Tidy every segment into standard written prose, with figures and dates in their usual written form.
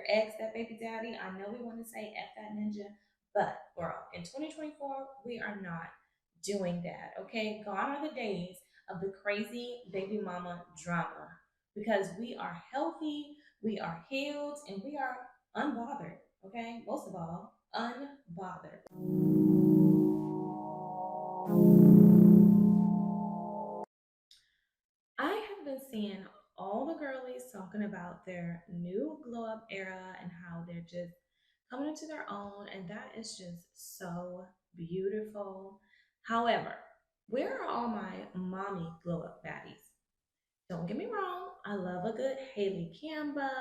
ex that baby daddy. I know we want to say F that ninja, but girl, in 2024, we are not doing that. Okay, gone are the days of the crazy baby mama drama because we are healthy, we are healed, and we are unbothered. Okay, most of all, unbothered. I have been seeing all the girlies talking about their new glow up era and how they're just coming into their own, and that is just so beautiful. However, where are all my mommy glow up baddies? Don't get me wrong, I love a good Haley Kamba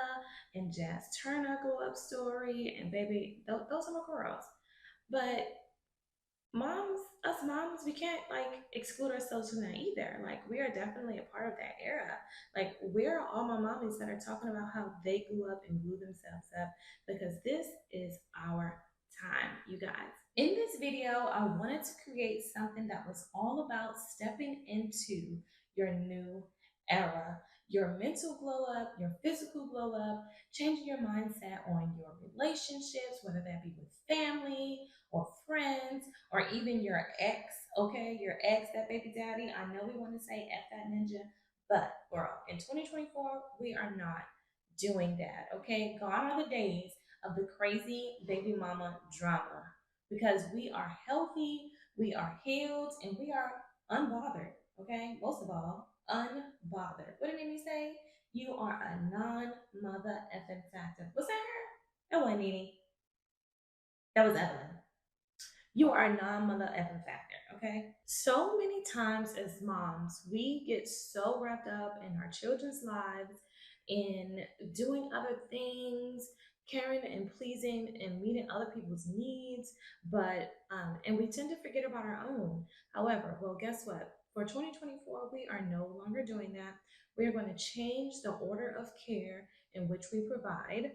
and Jazz Turner glow up story, and baby, those are my girls. But moms, us moms, we can't like exclude ourselves from that either. Like we are definitely a part of that era. Like where are all my mommies that are talking about how they grew up and grew themselves up? Because this is our time, you guys. In this video, I wanted to create something that was all about stepping into your new era, your mental glow up, your physical glow up, changing your mindset on your relationships, whether that be with family or friends or even your ex, okay? Your ex, that baby daddy. I know we want to say F that ninja, but girl, in 2024, we are not doing that, okay? Gone are the days of the crazy baby mama drama because we are healthy, we are healed, and we are unbothered, okay? Most of all, unbothered. What did Mimi say? You are a non-mother effing factor. Was that her? That wasn't Nene. That was Evelyn. You are a non-mother effing factor, okay? So many times as moms, we get so wrapped up in our children's lives, in doing other things, caring and pleasing and meeting other people's needs, but and we tend to forget about our own. However, well, guess what? For 2024, we are no longer doing that. We are going to change the order of care in which we provide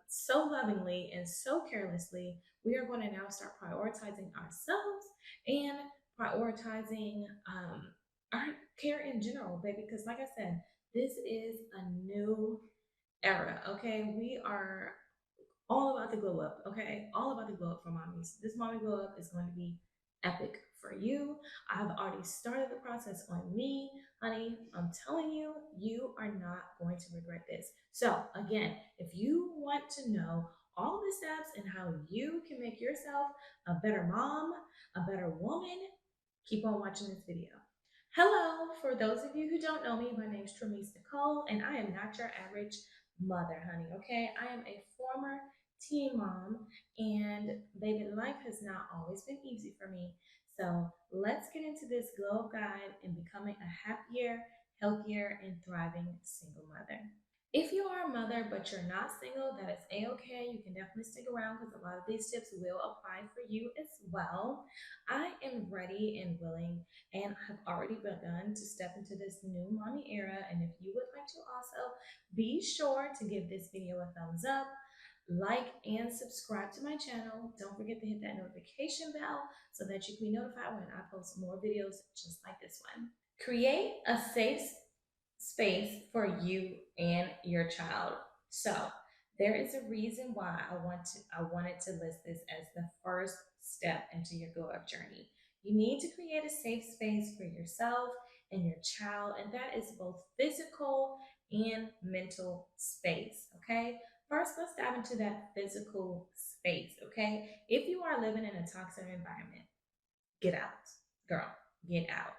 so lovingly and so carelessly. We are going to now start prioritizing ourselves and prioritizing our care in general, baby. Because, like I said, this is a new era, okay? We are all about the glow up, okay? All about the glow up for mommies. This mommy glow up is going to be epic for you. I've already started the process on me, honey. I'm telling you, you are not going to regret this. So, again, if you want to know all the steps and how you can make yourself a better mom, a better woman, keep on watching this video. Hello, for those of you who don't know me, my name is Tremise Nicole, and I am not your average mother, honey, okay? I am a former teen mom, and baby, life has not always been easy for me. So let's get into this glow up guide and becoming a happier, healthier, and thriving single mother. If you are a mother but you're not single, that is a-okay. You can definitely stick around because a lot of these tips will apply for you as well. I am ready and willing and have already begun to step into this new mommy era. And if you would like to also, be sure to give this video a thumbs up, like and subscribe to my channel. Don't forget to hit that notification bell so that you can be notified when I post more videos just like this one. Create a safe space for you and your child. So there is a reason why I wanted to list this as the first step into your glow up journey. You need to create a safe space for yourself and your child, and that is both physical and mental space. Okay. First, let's dive into that physical space. Okay. If you are living in a toxic environment, get out, girl, get out.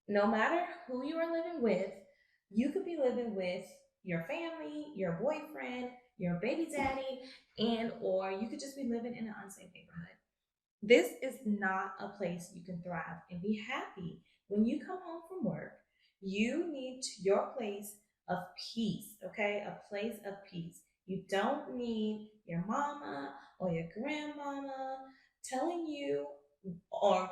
No matter who you are living with, you could be living with your family, your boyfriend, your baby daddy, and or you could just be living in an unsafe neighborhood. This is not a place you can thrive and be happy. When you come home from work, you need your place of peace, okay? A place of peace. You don't need your mama or your grandmama telling you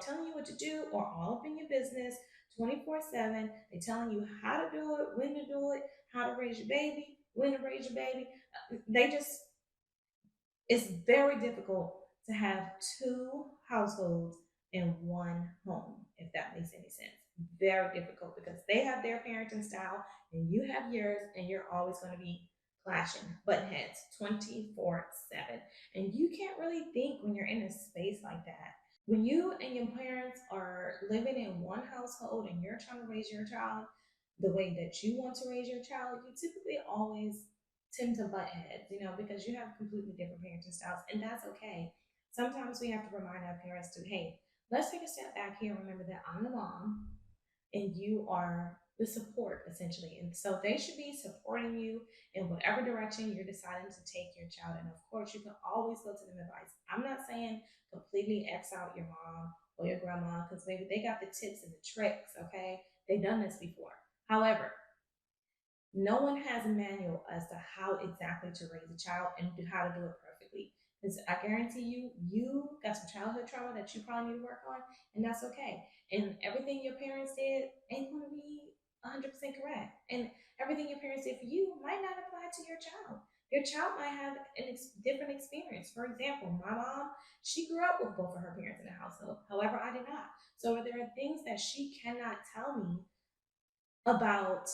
telling you what to do or all up in your business 24/7. They're telling you how to do it, when to do it, how to raise your baby, when to raise your baby. They just, it's very difficult to have two households in one home, if that makes any sense. Very difficult because they have their parenting style and you have yours, and you're always going to be clashing, button heads 24/7. And you can't really think when you're in a space like that. When you and your parents are living in one household and you're trying to raise your child the way that you want to raise your child, you typically always tend to butt heads, because you have completely different parenting styles, and that's okay. Sometimes we have to remind our parents to, hey, let's take a step back here and remember that I'm the mom and you are the support essentially. And so they should be supporting you in whatever direction you're deciding to take your child. And of course, you can always go to them advice. I'm not saying completely X out your mom or your grandma because maybe they got the tips and the tricks, okay? They've done this before. However, no one has a manual as to how exactly to raise a child and how to do it perfectly. Because I guarantee you, you got some childhood trauma that you probably need to work on, and that's okay. And everything your parents did ain't going to be 100% correct. And everything your parents did for you might not apply to your child. Your child might have different experience. For example, my mom, she grew up with both of her parents in the household. However, I did not. So there are things that she cannot tell me about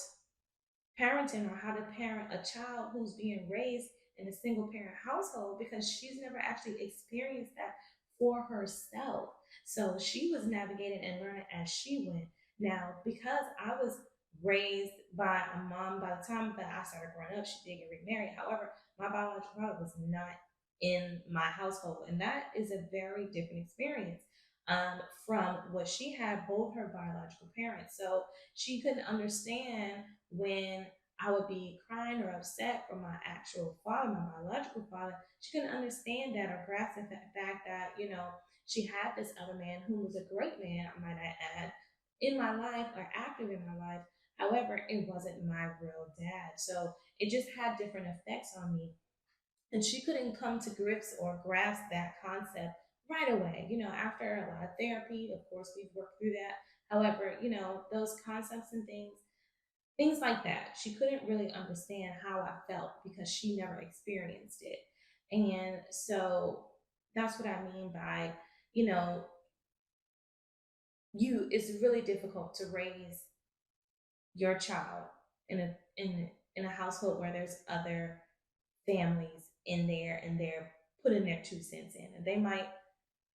parenting or how to parent a child who's being raised in a single parent household because she's never actually experienced that for herself. So she was navigating and learning as she went. Now, because I was raised by a mom, by the time that I started growing up, she did get remarried. However, my biological father was not in my household, and that is a very different experience from what she had both her biological parents. So she couldn't understand when I would be crying or upset for my actual father, my biological father. She couldn't understand that or grasp the fact that, she had this other man who was a great man, I might add, in my life or active in my life. However, it wasn't my real dad. So it just had different effects on me. And she couldn't come to grips or grasp that concept right away. After a lot of therapy, of course, we've worked through that. However, those concepts and things like that. She couldn't really understand how I felt because she never experienced it. And so that's what I mean by, you know, it's really difficult to raise your child in a household where there's other families in there and they're putting their 2 cents in. And they might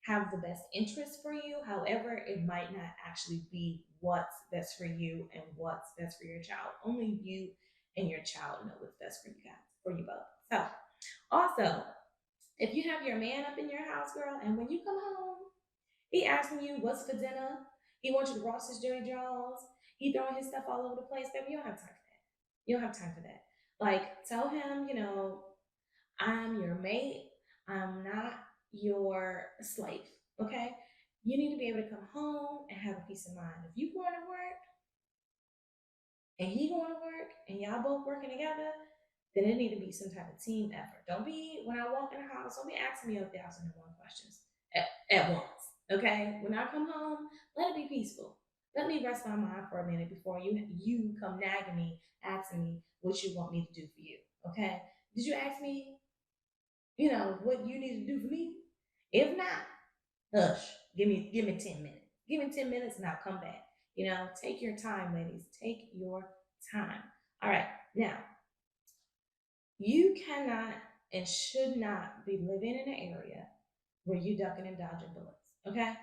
have the best interest for you. However, it might not actually be what's best for you and what's best for your child. Only you and your child know what's best for you guys, for you both. So, also, if you have your man up in your house, girl, and when you come home, he asking you what's for dinner, he wants you to wash his dirty drawers, he throwing his stuff all over the place, baby, you don't have time for that. You don't have time for that. Like, tell him, I'm your mate. I'm not your slave. Okay? You need to be able to come home and have a peace of mind. If you going to work and he going to work and y'all both working together, then it need to be some type of team effort. Don't be when I walk in the house, don't be asking me 1,001 questions at once. Okay? When I come home, let it be peaceful. Let me rest my mind for a minute before you come nagging me, asking me what you want me to do for you. Okay? Did you ask me what you need to do for me? If not, hush. Give me 10 minutes. Give me 10 minutes and I'll come back. Take your time, ladies. Take your time. All right. Now, you cannot and should not be living in an area where you ducking and dodging bullets. Okay?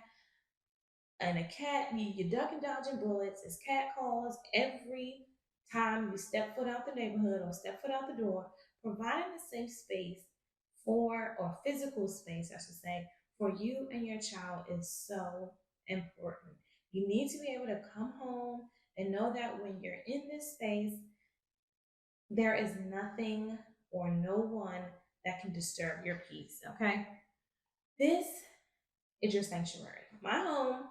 And a cat, you duck and dodging bullets. It's cat calls every time you step foot out the neighborhood or step foot out the door. Providing a safe space or physical space, I should say, for you and your child is so important. You need to be able to come home and know that when you're in this space, there is nothing or no one that can disturb your peace, okay? This is your sanctuary. My home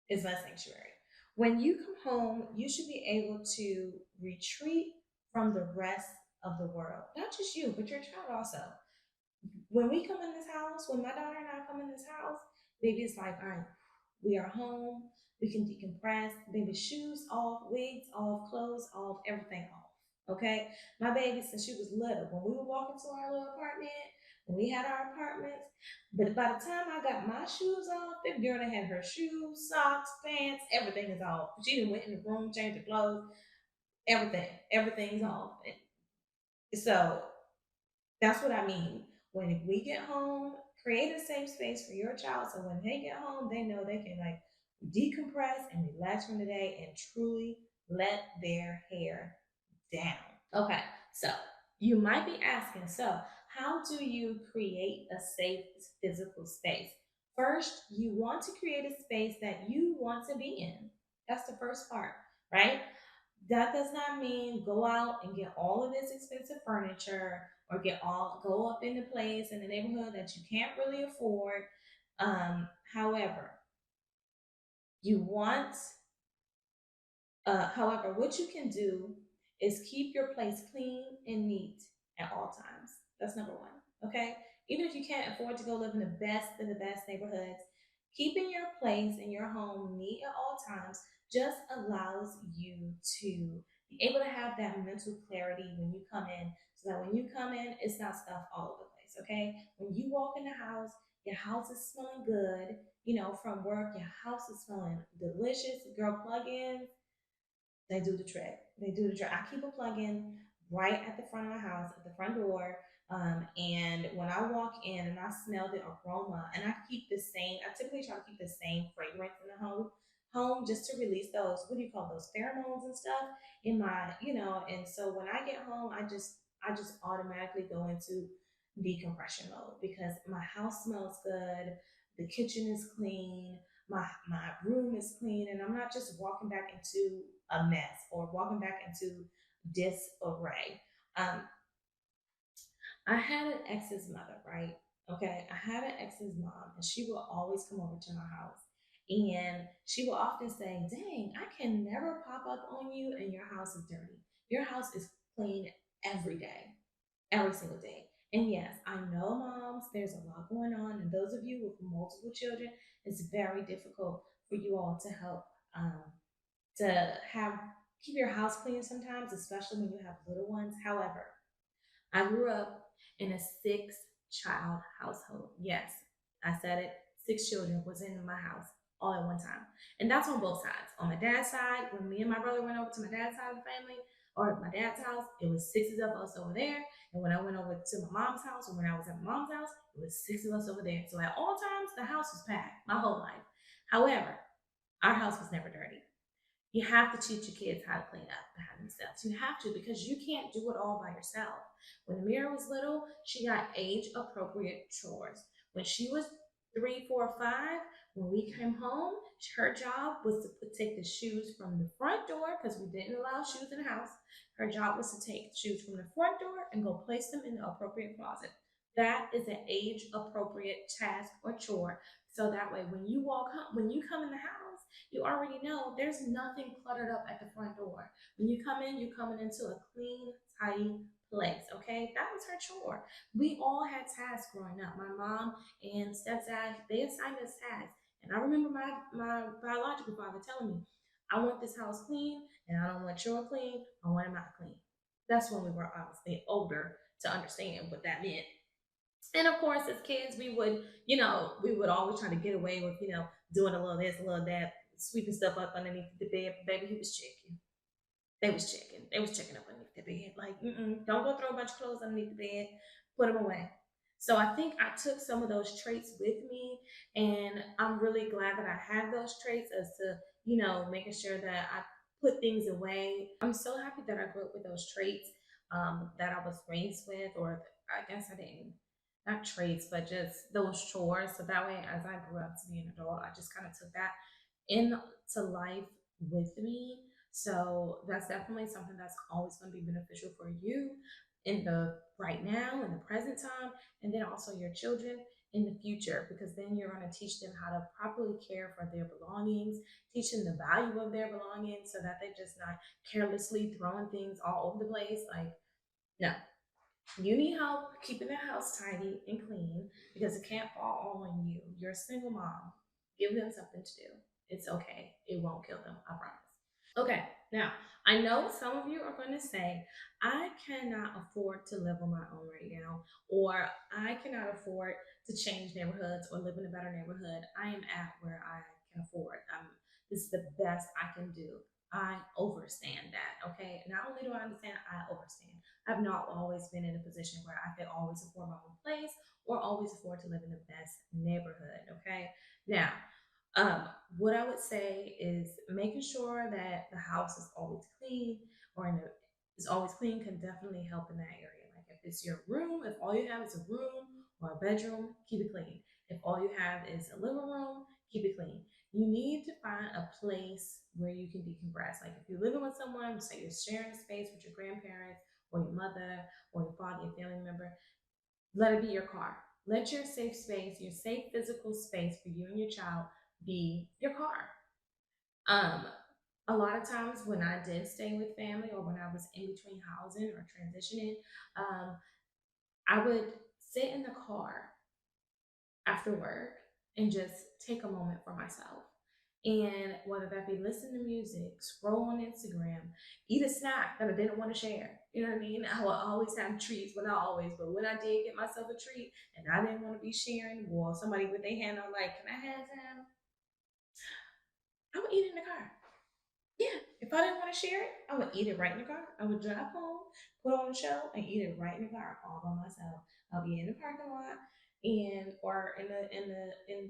is my sanctuary. When you come home, you should be able to retreat from the rest of the world. Not just you, but your child also. When we come in this house, when my daughter and I come in this house, baby, it's like, all right, we are home. We can decompress. Baby, shoes off, wigs off, clothes off, everything off. Okay? My baby, since she was little, when we would walk into our little apartment, when we had our apartments, but by the time I got my shoes off, baby girl had her shoes, socks, pants, everything is off. She done went in the room, changed her clothes, everything's off. So that's what I mean. When we get home, create a safe space for your child so when they get home, they know they can like decompress and relax from the day and truly let their hair down. Okay, so you might be asking, so how do you create a safe physical space? First, you want to create a space that you want to be in. That's the first part, right? That does not mean go out and get all of this expensive furniture or go up in a place in the neighborhood that you can't really afford. However, you want however, what you can do is keep your place clean and neat at all times. That's number one. Okay. Even if you can't afford to go live in the best neighborhoods, keeping your place in your home neat at all times just allows you to be able to have that mental clarity when you come in, so that when you come in, it's not stuff all over the place. Okay. When you walk in the house, your house is smelling good. From work, your house is smelling delicious. Girl, plug-ins, they do the trick. They do the trick. I keep a plug-in right at the front of my house, at the front door. And when I walk in and I smell the aroma, and I typically try to keep the same fragrance in the home just to release those, what do you call those, pheromones and stuff in and so when I get home, I just automatically go into decompression mode because my house smells good, the kitchen is clean, my room is clean, and I'm not just walking back into a mess or walking back into disarray. Um, I had an ex's mother, right? Okay, I had an ex's mom, and she will always come over to my house, and she will often say, "Dang, I can never pop up on you, and your house is dirty. Your house is clean every day." Every single day. And yes, I know, moms, there's a lot going on. And those of you with multiple children, it's very difficult for you all to help um, to have keep your house clean sometimes, especially when you have little ones. However, I grew up in a six-child household. Yes, I said it. Six children was in my house all at one time. And that's on both sides. On my dad's side, when me and my brother went over to my dad's side of the family, or my dad's house, it was six of us over there. And when I went over to my mom's house, or when I was at my mom's house, it was six of us over there. So at all times, the house was packed my whole life. However, our house was never dirty. You have to teach your kids how to clean up behind themselves. You have to, because you can't do it all by yourself. When Amira was little, she got age appropriate chores. When she was 3, 4, 5, when we came home, her job was to take the shoes from the front door because we didn't allow shoes in the house. Her job was to take shoes from the front door and go place them in the appropriate closet. That is an age appropriate task or chore. So that way, when you come in the house, you already know there's nothing cluttered up at the front door. When you come in, you're coming into a clean, tidy place. Okay, that was her chore. We all had tasks growing up. My mom and stepdad, they assigned us tasks, and I remember my biological father telling me, "I want this house clean, and I don't want your clean. I want it not clean." That's when we were obviously older to understand what that meant. And of course, as kids, we would always try to get away with, doing a little this, a little that, sweeping stuff up underneath the bed. Baby, he was checking. They was checking. They was checking up underneath the bed. Like, don't go throw a bunch of clothes underneath the bed. Put them away. So I think I took some of those traits with me, and I'm really glad that I have those traits as to, making sure that I put things away. I'm so happy that I grew up with those traits that I was raised with, or I guess I didn't, not traits, but just those chores. So that way, as I grew up to be an adult, I just kind of took that into life with me. So that's definitely something that's always going to be beneficial for you in the right now, in the present time, and then also your children in the future, because then you're going to teach them how to properly care for their belongings, teach them the value of their belongings so that they're just not carelessly throwing things all over the place. Like, no, you need help keeping the house tidy and clean because it can't fall all on you. You're a single mom. Give them something to do. It's okay. It won't kill them. I promise. Okay, now I know some of you are going to say, I cannot afford to live on my own right now, or I cannot afford to change neighborhoods or live in a better neighborhood. I am at where I can afford. This is the best I can do. I overstand that. Okay. Not only do I understand, I overstand. I've not always been in a position where I could always afford my own place or always afford to live in the best neighborhood. Okay. Now, um, what I would say is making sure that the house is always clean or is always clean can definitely help in that area. Like if it's your room, if all you have is a room or a bedroom, keep it clean. If all you have is a living room, keep it clean. You need to find a place where you can decompress. Like if you're living with someone, say you're sharing a space with your grandparents or your mother or your father, your family member, let it be your car. Let your safe space, your safe physical space for you and your child be your car. Um, a lot of times when I did stay with family or when I was in between housing or transitioning, um, I would sit in the car after work and just take a moment for myself. And whether that be listen to music, scroll on Instagram, eat a snack that I didn't want to share. You know what I mean? I will always have treats, well, not always, but when I did get myself a treat and I didn't want to be sharing, well, somebody with their hand on like, can I have some? I would eat it in the car. Yeah. If I didn't want to share it, I would eat it right in the car. I would drive home, put on the show, and eat it right in the car all by myself. I'll be in the parking lot and or in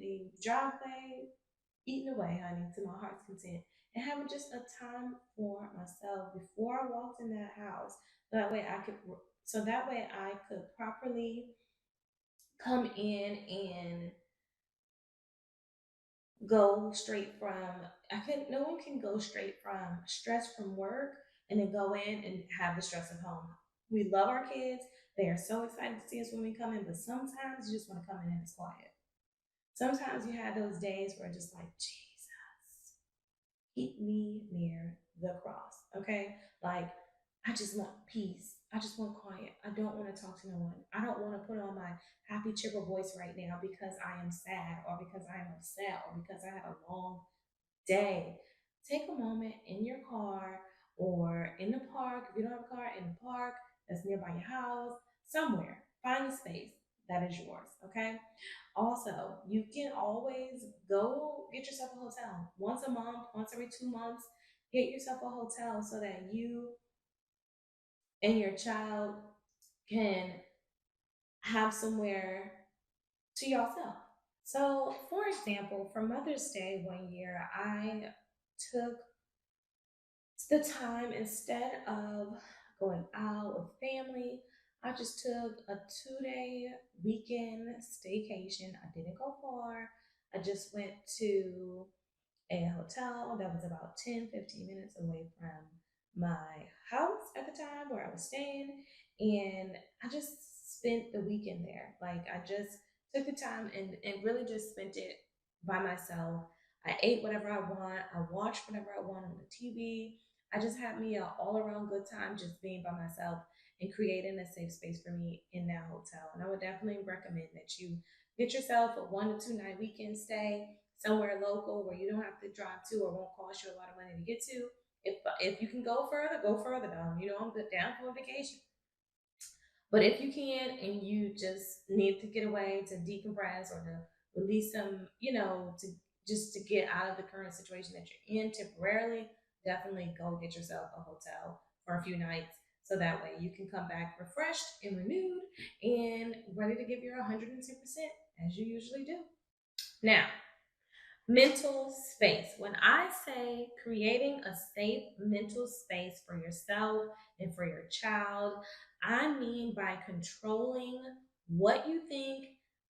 the driveway, eating away, honey, to my heart's content. And having just a time for myself before I walked in that house. That way I could so that way I could properly come in and go straight from I can no one can go straight from stress from work and then go in and have the stress of home. We love our kids. They are so excited to see us when we come in, but sometimes you just want to come in and it's quiet. Sometimes you have those days where just like, Jesus, keep me near the cross. Okay. Like, I just want peace. I just want quiet. I don't want to talk to no one. I don't want to put on my happy, chipper voice right now because I am sad or because I am upset or because I had a long day. Take a moment in your car or in the park. If you don't have a car, in the park that's nearby your house, somewhere. Find a space that is yours. Okay. Also, you can always go get yourself a hotel once a month, once every 2 months. Get yourself a hotel so that you and your child can have somewhere to yourself. So, for example, for Mother's Day one year, I took the time instead of going out with family. I just took a 2 day weekend staycation. I didn't go far. I just went to a hotel that was about 10, 15 minutes away from my house at the time where I was staying. And I just spent the weekend there. Like I just took the time and really just spent it by myself. I ate whatever I want. I watched whatever I want on the TV. I just had me an all around good time just being by myself and creating a safe space for me in that hotel. And I would definitely recommend that you get yourself a 1 to 2 night weekend stay somewhere local where you don't have to drive to or won't cost you a lot of money to get to. If you can go further, go further though. You know, I'm good down for a vacation. But if you can and you just need to get away to decompress or to release some, to just to get out of the current situation that you're in temporarily, definitely go get yourself a hotel for a few nights so that way you can come back refreshed and renewed and ready to give your 110% as you usually do. Now, mental space. When I say creating a safe mental space for yourself and for your child, I mean by controlling what you think,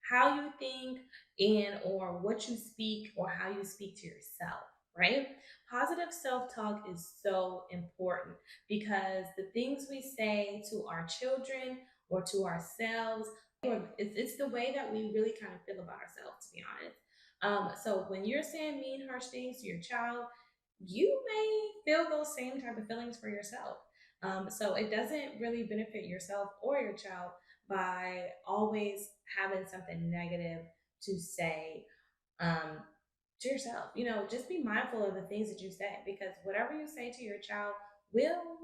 how you think, and or what you speak or how you speak to yourself, right? Positive self-talk is so important because the things we say to our children or to ourselves, it's the way that we really kind of feel about ourselves, to be honest. So when you're saying mean, harsh things to your child, you may feel those same type of feelings for yourself. So it doesn't really benefit yourself or your child by always having something negative to say um, to yourself. Just be mindful of the things that you say because whatever you say to your child will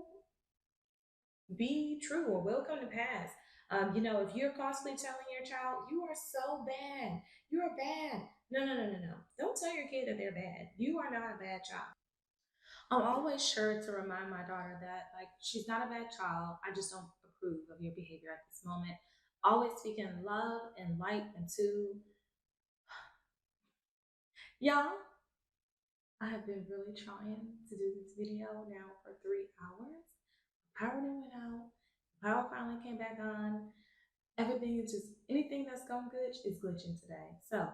be true or will come to pass. If you're constantly telling your child, you are so bad, you're bad. No, no, no, no, no. Don't tell your kid that they're bad. You are not a bad child. I'm always sure to remind my daughter that like she's not a bad child. I just don't approve of your behavior at this moment. Always speaking love and light into y'all. I have been really trying to do this video now for 3 hours. Power done went out. Power finally came back on. Everything is just anything that's going glitch is glitching today. So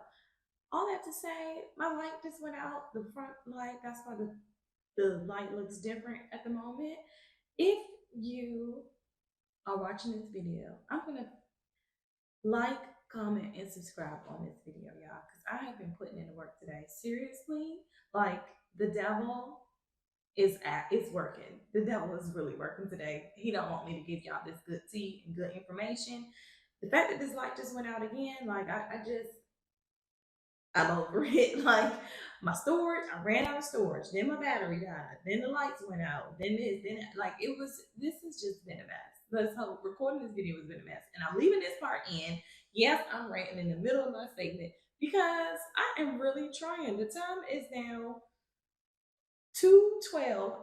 all that to say, my light just went out. The front light. That's why the light looks different at the moment. If you are watching this video, I'm gonna like, comment, and subscribe on this video, y'all, because I have been putting in the work today. Seriously, like the devil is working. The devil is really working today. He don't want me to give y'all this good tea and good information. The fact that this light just went out again, like I'm over it. Like my storage, I ran out of storage. Then my battery died. Then the lights went out. Then this, then that. Like it was. This has just been a mess. This whole recording this video has been a mess, and I'm leaving this part in. Yes, I'm ranting in the middle of my statement because I am really trying. The time is now 2:12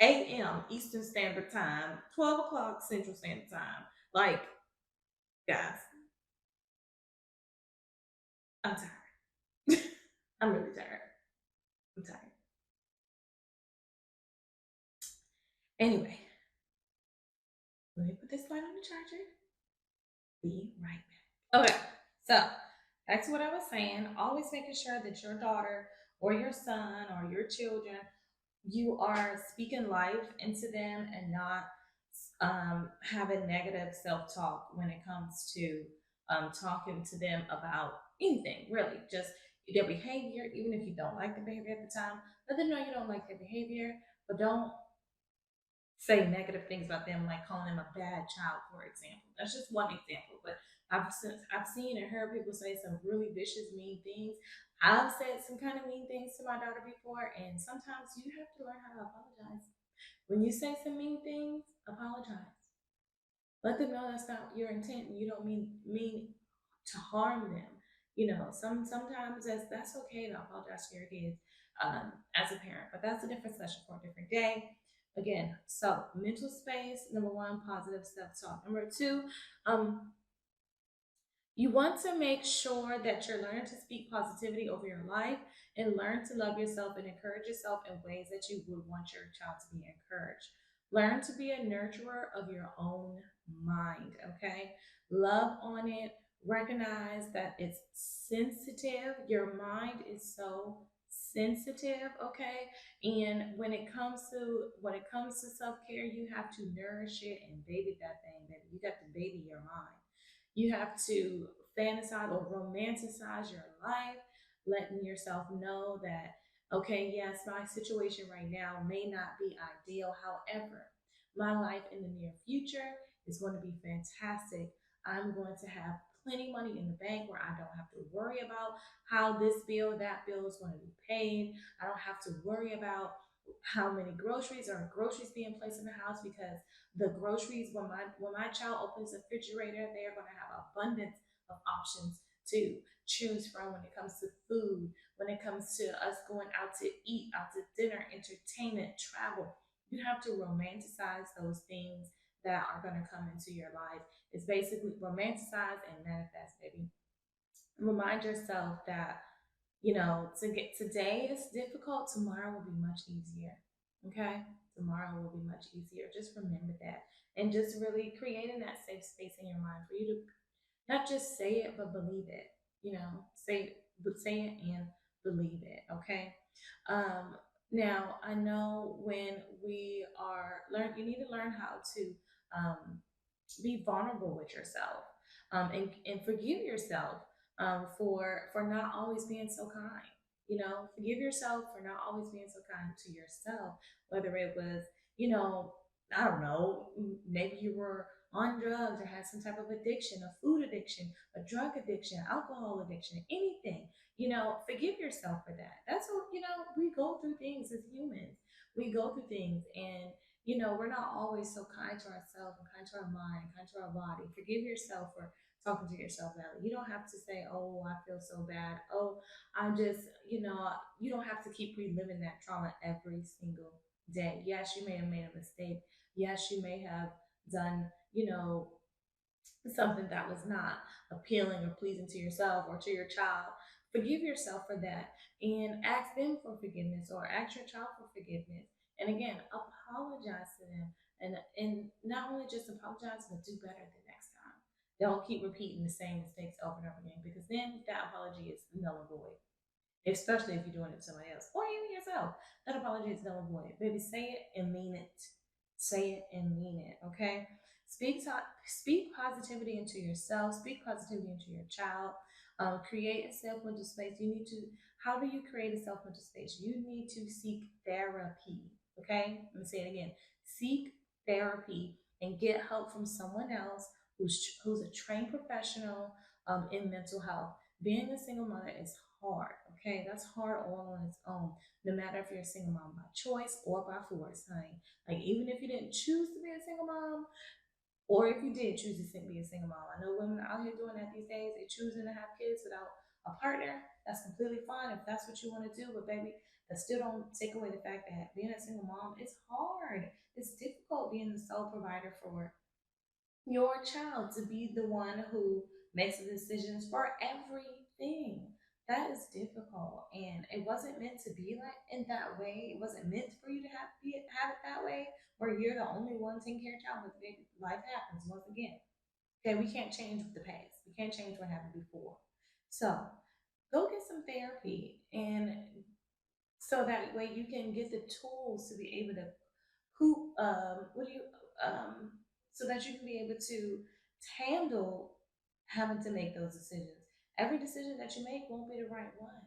a.m. Eastern Standard Time, 12 o'clock Central Standard Time. Like, guys, I'm tired. I'm really tired. I'm tired. Anyway, let me put this light on the charger. Be right back. Okay, so back to what I was saying. Always making sure that your daughter or your son or your children, you are speaking life into them and not having negative self talk when it comes to talking to them about anything, really. Just their behavior, even if you don't like the behavior at the time, let them know you don't like their behavior, but don't say negative things about them, like calling them a bad child, for example. That's just one example, but I've seen and heard people say some really vicious, mean things. I've said some kind of mean things to my daughter before, and sometimes you have to learn how to apologize. When you say some mean things, apologize. Let them know that's not your intent, and you don't mean to harm them. You know, sometimes that's okay to apologize to your kids as a parent, but that's a different session for a different day. Again, so mental space, number one, positive self-talk. Number two, um, you want to make sure that you're learning to speak positivity over your life and learn to love yourself and encourage yourself in ways that you would want your child to be encouraged. Learn to be a nurturer of your own mind, okay? Love on it. Recognize that it's sensitive. Your mind is so sensitive, okay? And when it comes to self-care, you have to nourish it and baby that thing, baby. You got to baby your mind. You have to fantasize or romanticize your life, letting yourself know that, okay, yes, my situation right now may not be ideal. However, my life in the near future is going to be fantastic. I'm going to have plenty of money in the bank where I don't have to worry about how this bill, that bill is going to be paid. I don't have to worry about how many groceries or groceries being placed in the house because the groceries when my child opens the refrigerator, they are going to have abundance of options to choose from when it comes to food, when it comes to us going out to eat, out to dinner, entertainment, travel. You have to romanticize those things that are going to come into your life. It's basically romanticize and manifest, baby. Remind yourself that to get today is difficult, tomorrow will be much easier. Okay? Tomorrow will be much easier. Just remember that. And just really creating that safe space in your mind for you to not just say it, but believe it. Say it and believe it. Okay? Now, I know when you need to learn how to um, be vulnerable with yourself and forgive yourself for not always being so kind. Forgive yourself for not always being so kind to yourself, whether it was, you know, I don't know, maybe you were on drugs or had some type of addiction, a food addiction, a drug addiction, alcohol addiction, anything. Forgive yourself for that. That's what, we go through things as humans. We go through things, and we're not always so kind to ourselves and kind to our mind, kind to our body. Forgive yourself for talking to yourself that way. You don't have to say, oh, I feel so bad. Oh, I'm just, you don't have to keep reliving that trauma every single day. Yes, you may have made a mistake. Yes, you may have done, something that was not appealing or pleasing to yourself or to your child. Forgive yourself for that and ask them for forgiveness or ask your child for forgiveness. And again, apologize to them. And not only just apologize, but do better the next time. Don't keep repeating the same mistakes over and over again, because then that apology is null and void, especially if you're doing it to somebody else or even yourself. That apology is null and void. Baby, say it and mean it. Say it and mean it. Okay. Speak positivity into yourself. Speak positivity into your child. Create a self-mental space. You need to. How do you create a self-mental space? You need to seek therapy. Okay. Let me say it again. Seek therapy and get help from someone else who's a trained professional in mental health. Being a single mother is hard, okay? That's hard all on its own, no matter if you're a single mom by choice or by force, honey. Like, even if you didn't choose to be a single mom, or if you did choose to be a single mom. I know women out here doing that these days. They're choosing to have kids without a partner. That's completely fine if that's what you want to do, but baby, that still don't take away the fact that being a single mom is hard. It's difficult being the sole provider for your child, to be the one who makes the decisions for everything. That is difficult, and it wasn't meant to be like in that way. It wasn't meant for you to have it that way, where you're the only one taking care of child. But baby, life happens once again. Okay, we can't change the past. We can't change what happened before. So go get some therapy, and so that way you can get the tools to be able to who what do you um so that you can be able to handle having to make those decisions. Every decision that you make won't be the right one.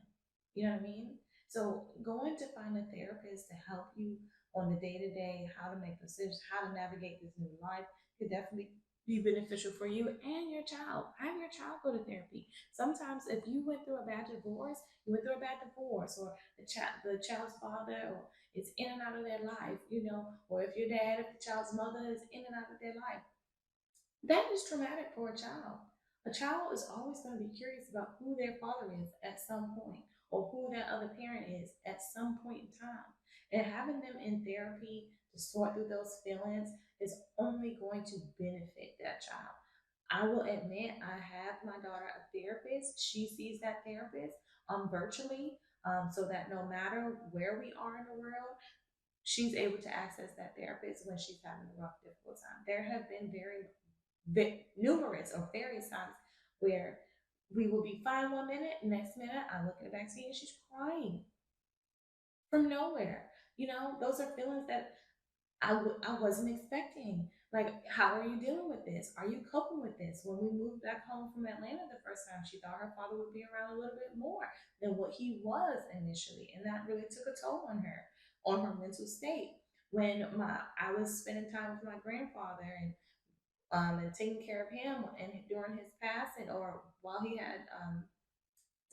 You know what I mean? So going to find a therapist to help you on the day to day, how to make decisions, how to navigate this new life could definitely be beneficial for you and your child. Have your child go to therapy. Sometimes if you went through a bad divorce, or the child's father or is in and out of their life, or if your dad, if the child's mother is in and out of their life, that is traumatic for a child. A child is always going to be curious about who their father is at some point, or who their other parent is at some point in time. And having them in therapy to sort through those feelings is only going to benefit that child. I will admit, I have my daughter a therapist. She sees that therapist virtually, so that no matter where we are in the world, she's able to access that therapist when she's having a rough, difficult time. There have been numerous or various times where we will be fine one minute, next minute I look at the back seat and she's crying from nowhere. Those are feelings that I wasn't expecting. Like, how are you dealing with this? Are you coping with this? When we moved back home from Atlanta the first time, she thought her father would be around a little bit more than what he was initially, and that really took a toll on her mental state. When my I was spending time with my grandfather and taking care of him and during his passing, or while he had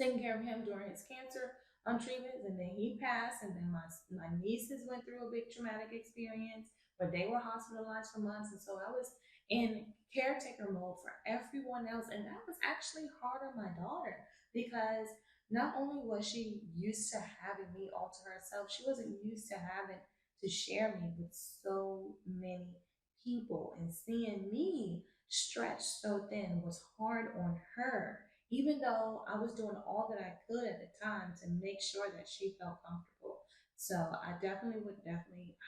taking care of him during his cancer treatments, and then he passed, and then my nieces went through a big traumatic experience where they were hospitalized for months, and so I was in caretaker mode for everyone else, and that was actually hard on my daughter, because not only was she used to having me all to herself, she wasn't used to having to share me with so many people, and seeing me stretched so thin was hard on her, even though I was doing all that I could at the time to make sure that she felt comfortable. So I definitely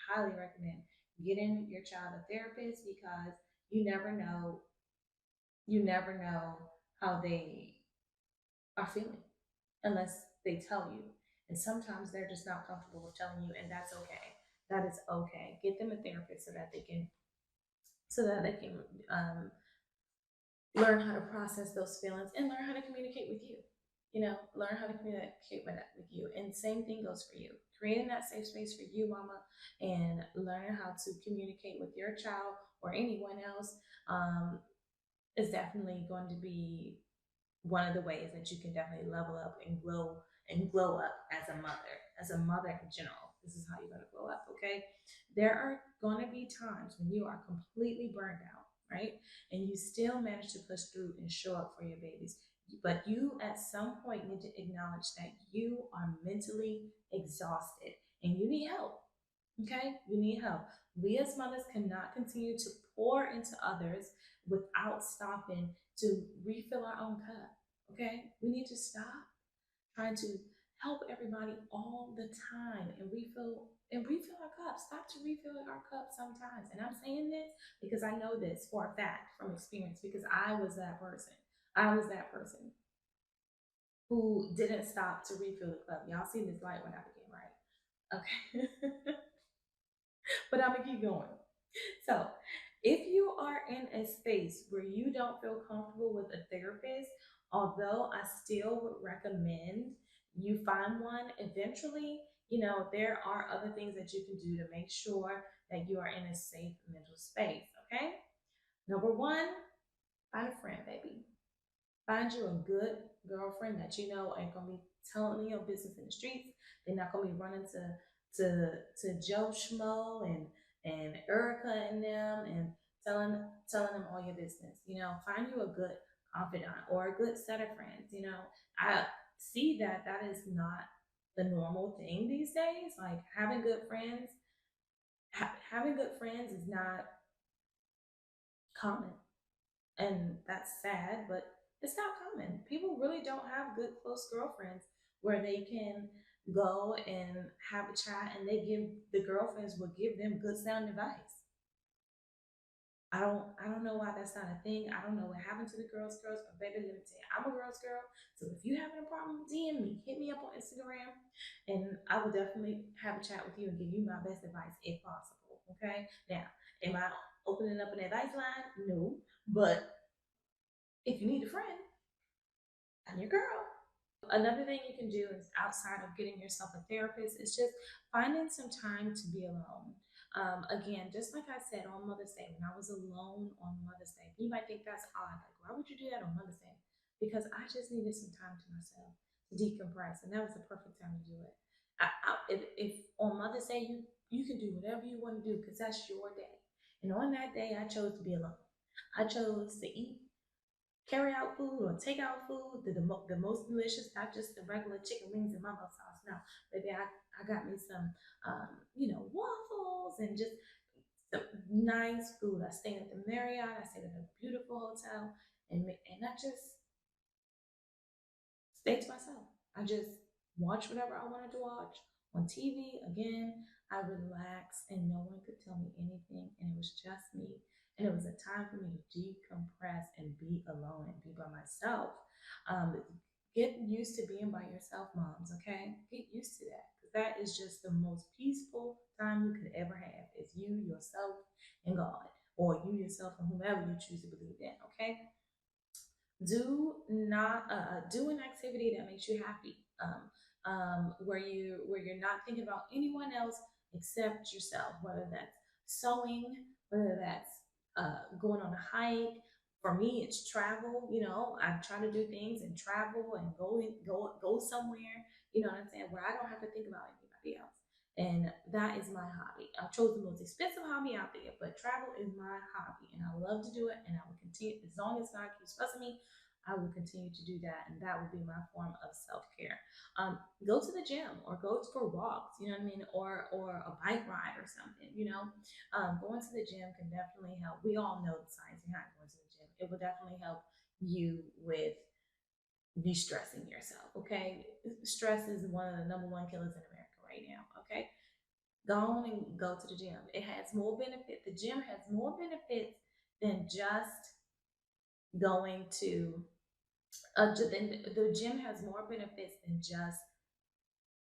highly recommend getting your child a therapist, because you never know, you never know how they are feeling unless they tell you. And sometimes they're just not comfortable with telling you, and that's okay. That is okay. Get them a therapist so that they can learn how to process those feelings and learn how to communicate with you. Learn how to communicate with you. And same thing goes for you. Creating that safe space for you, mama, and learning how to communicate with your child or anyone else is definitely going to be one of the ways that you can definitely level up and glow up as a mother in general. This is how you're going to glow up. Okay, there are going to be times when you are completely burned out. right? And you still manage to push through and show up for your babies. But you at some point need to acknowledge that you are mentally exhausted and you need help. Okay? You need help. We as mothers cannot continue to pour into others without stopping to refill our own cup. Okay? We need to stop trying to help everybody all the time and refill our cups. Stop to refill our cups sometimes. And I'm saying this because I know this for a fact from experience because I was that person. I was that person who didn't stop to refill the cup. Y'all see this light when I begin, right? Okay. But I'm gonna keep going. So, if you are in a space where you don't feel comfortable with a therapist, although I still would recommend you find one eventually, there are other things that you can do to make sure that you are in a safe mental space, okay? Number one, find a friend, baby. Find you a good girlfriend that you know ain't gonna be telling your business in the streets. They're not gonna be running to Joe Schmo and Erica and them and telling them all your business. Find you a good confidant or a good set of friends. I see that that is not the normal thing these days. Like having good friends is not common, and that's sad, but it's not common. People really don't have good close girlfriends where they can go and have a chat and the girlfriends will give them good sound advice. I don't know why that's not a thing. I don't know what happened to the girls, but baby, let me tell you, I'm a girl's girl. So if you having a problem, DM me, hit me up on Instagram, and I will definitely have a chat with you and give you my best advice if possible. Okay. Now, am I opening up an advice line? No. But if you need a friend, I'm your girl. Another thing you can do is outside of getting yourself a therapist is just finding some time to be alone. Again, just like I said on Mother's Day, when I was alone on Mother's Day, you might think that's odd. Like, why would you do that on Mother's Day? Because I just needed some time to myself to decompress, and that was the perfect time to do it. If on Mother's Day you can do whatever you want to do because that's your day, and on that day I chose to be alone. I chose to eat carry out food or take out food, the most delicious, not just the regular chicken wings and mama sauce. No, baby, I got me some, waffles and just some nice food. I stayed at the Marriott. I stayed at a beautiful hotel, and I just stay to myself. I just watch whatever I wanted to watch on TV. Again, I relaxed and no one could tell me anything. And it was just me. And it was a time for me to decompress and be alone and be by myself. Um, get used to being by yourself, moms, okay? Get used to that. Because that is just the most peaceful time you could ever have. It's you, yourself, and God. Or you yourself and whomever you choose to believe in, okay? Do an activity that makes you happy, where you're not thinking about anyone else except yourself, whether that's sewing, whether that's going on a hike. For me it's travel. I try to do things and travel and go somewhere, what I'm saying, where I don't have to think about anybody else. And that is my hobby. I chose the most expensive hobby out there, but travel is my hobby, and I love to do it, and I will continue as long as God keeps blessing me. I will continue to do that, and that will be my form of self care. Go to the gym or go for walks. You know what I mean, or a bike ride or something. Going to the gym can definitely help. We all know the science behind going to the gym. It will definitely help you with de-stressing yourself. Okay, stress is one of the number one killers in America right now. Okay, go on and go to the gym. It has more benefit. The gym has more benefits than just going to the gym has more benefits than just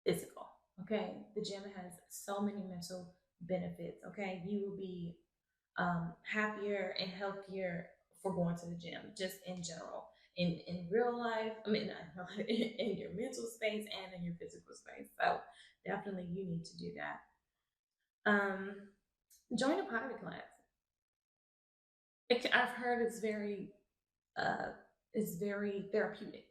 physical. Okay, the gym has so many mental benefits. Okay, you will be happier and healthier for going to the gym, just in general. In real life, I mean, not in your mental space and in your physical space. So definitely, you need to do that. Join a pottery class. I've heard uh, it's very therapeutic.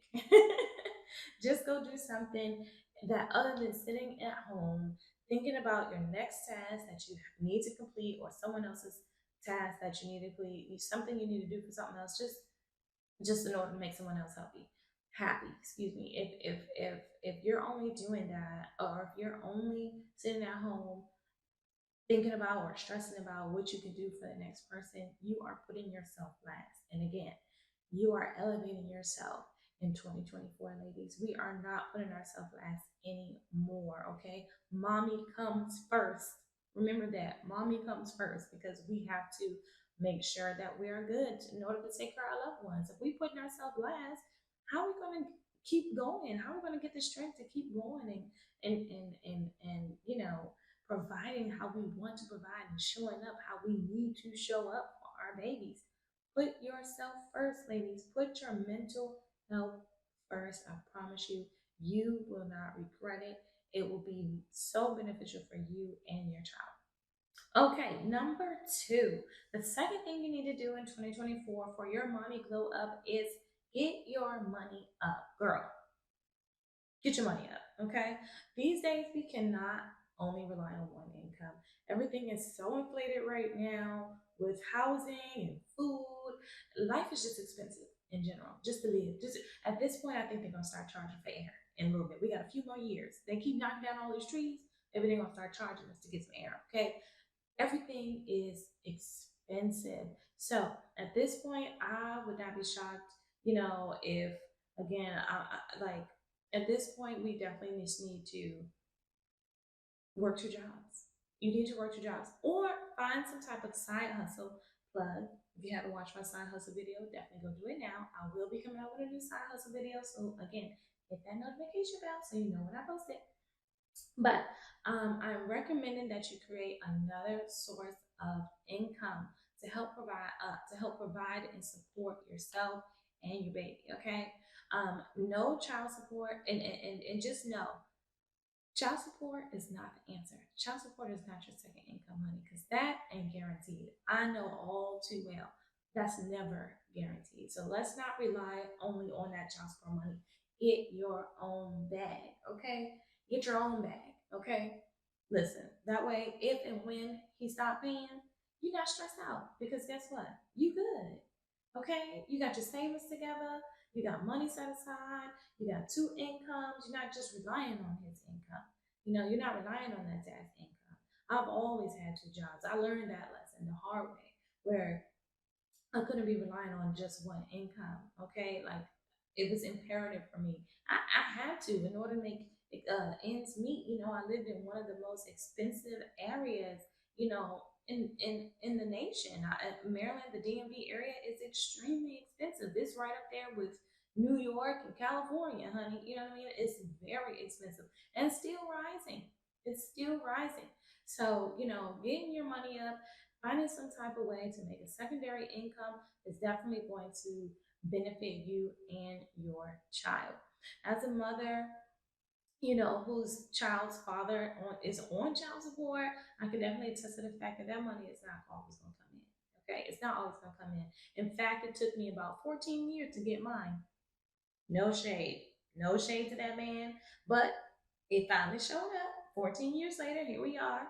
Just go do something that other than sitting at home thinking about your next task that you need to complete or someone else's task that you need to complete, something you need to do for something else, just in order to make someone else happy, excuse me. If you're only doing that, or if you're only sitting at home thinking about or stressing about what you can do for the next person, you are putting yourself last. And again, you are elevating yourself in 2024, ladies. We are not putting ourselves last anymore, okay? Mommy comes first. Remember that. Mommy comes first, because we have to make sure that we are good in order to take care of our loved ones. If we putting ourselves last, how are we going to keep going? How are we going to get the strength to keep going and providing how we want to provide and showing up how we need to show up for our babies? Put yourself first, ladies. Put your mental health first. I promise you, you will not regret it. It will be so beneficial for you and your child. Okay, number two, the second thing you need to do in 2024 for your mommy glow up is get your money up, girl. Get your money up, okay? These days, we cannot only rely on one income. Everything is so inflated right now with housing and food. Life is just expensive in general, just to live. Just at this point, I think they're gonna start charging for air in a little bit. We got a few more years. They keep knocking down all these trees. Maybe they're gonna start charging us to get some air, okay? Everything is expensive. So at this point, I would not be shocked, if again, like at this point, we definitely just need to work two jobs. You need to work two jobs or find some type of side hustle plug. If you haven't watched my side hustle video, definitely go do it now. I will be coming out with a new side hustle video. So again, hit that notification bell so you know when I post it. But I'm recommending that you create another source of income to help provide and support yourself and your baby. Okay, no child support, and just know child support is not the answer. Child support is not your second income, honey, because that ain't guaranteed. I know all too well. That's never guaranteed. So let's not rely only on that child support money. Get your own bag, okay? Get your own bag, okay? Listen, that way, if and when he stop paying, you're not stressed out, because guess what? You good, okay? You got your savings together. You got money set aside. You got two incomes. You're not just relying on his income. You're not relying on that dad's income. I've always had two jobs. I learned that lesson the hard way, where I couldn't be relying on just one income. Okay, like it was imperative for me. I had to in order to make ends meet. I lived in one of the most expensive areas. In the nation. Maryland, the DMV area is extremely expensive. It's right up there with New York and California, honey. You know what I mean? It's very expensive and still rising. It's still rising. So, getting your money up, finding some type of way to make a secondary income is definitely going to benefit you and your child. As a mother, whose child's father is on child support, I can definitely attest to the fact that that money is not always going to come in. Okay, it's not always going to come in. In fact, it took me about 14 years to get mine. No shade, no shade to that man, but it finally showed up. 14 years later, here we are.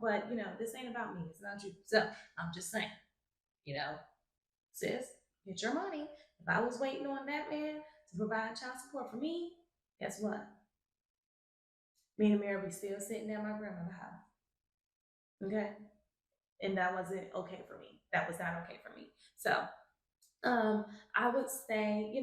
But this ain't about me. It's about you. So I'm just saying, you know, sis, get your money. If I was waiting on that man to provide child support for me, guess what? Me and Mary be still sitting at my grandmother's house. Okay. And that wasn't okay for me. That was not okay for me. So I would say,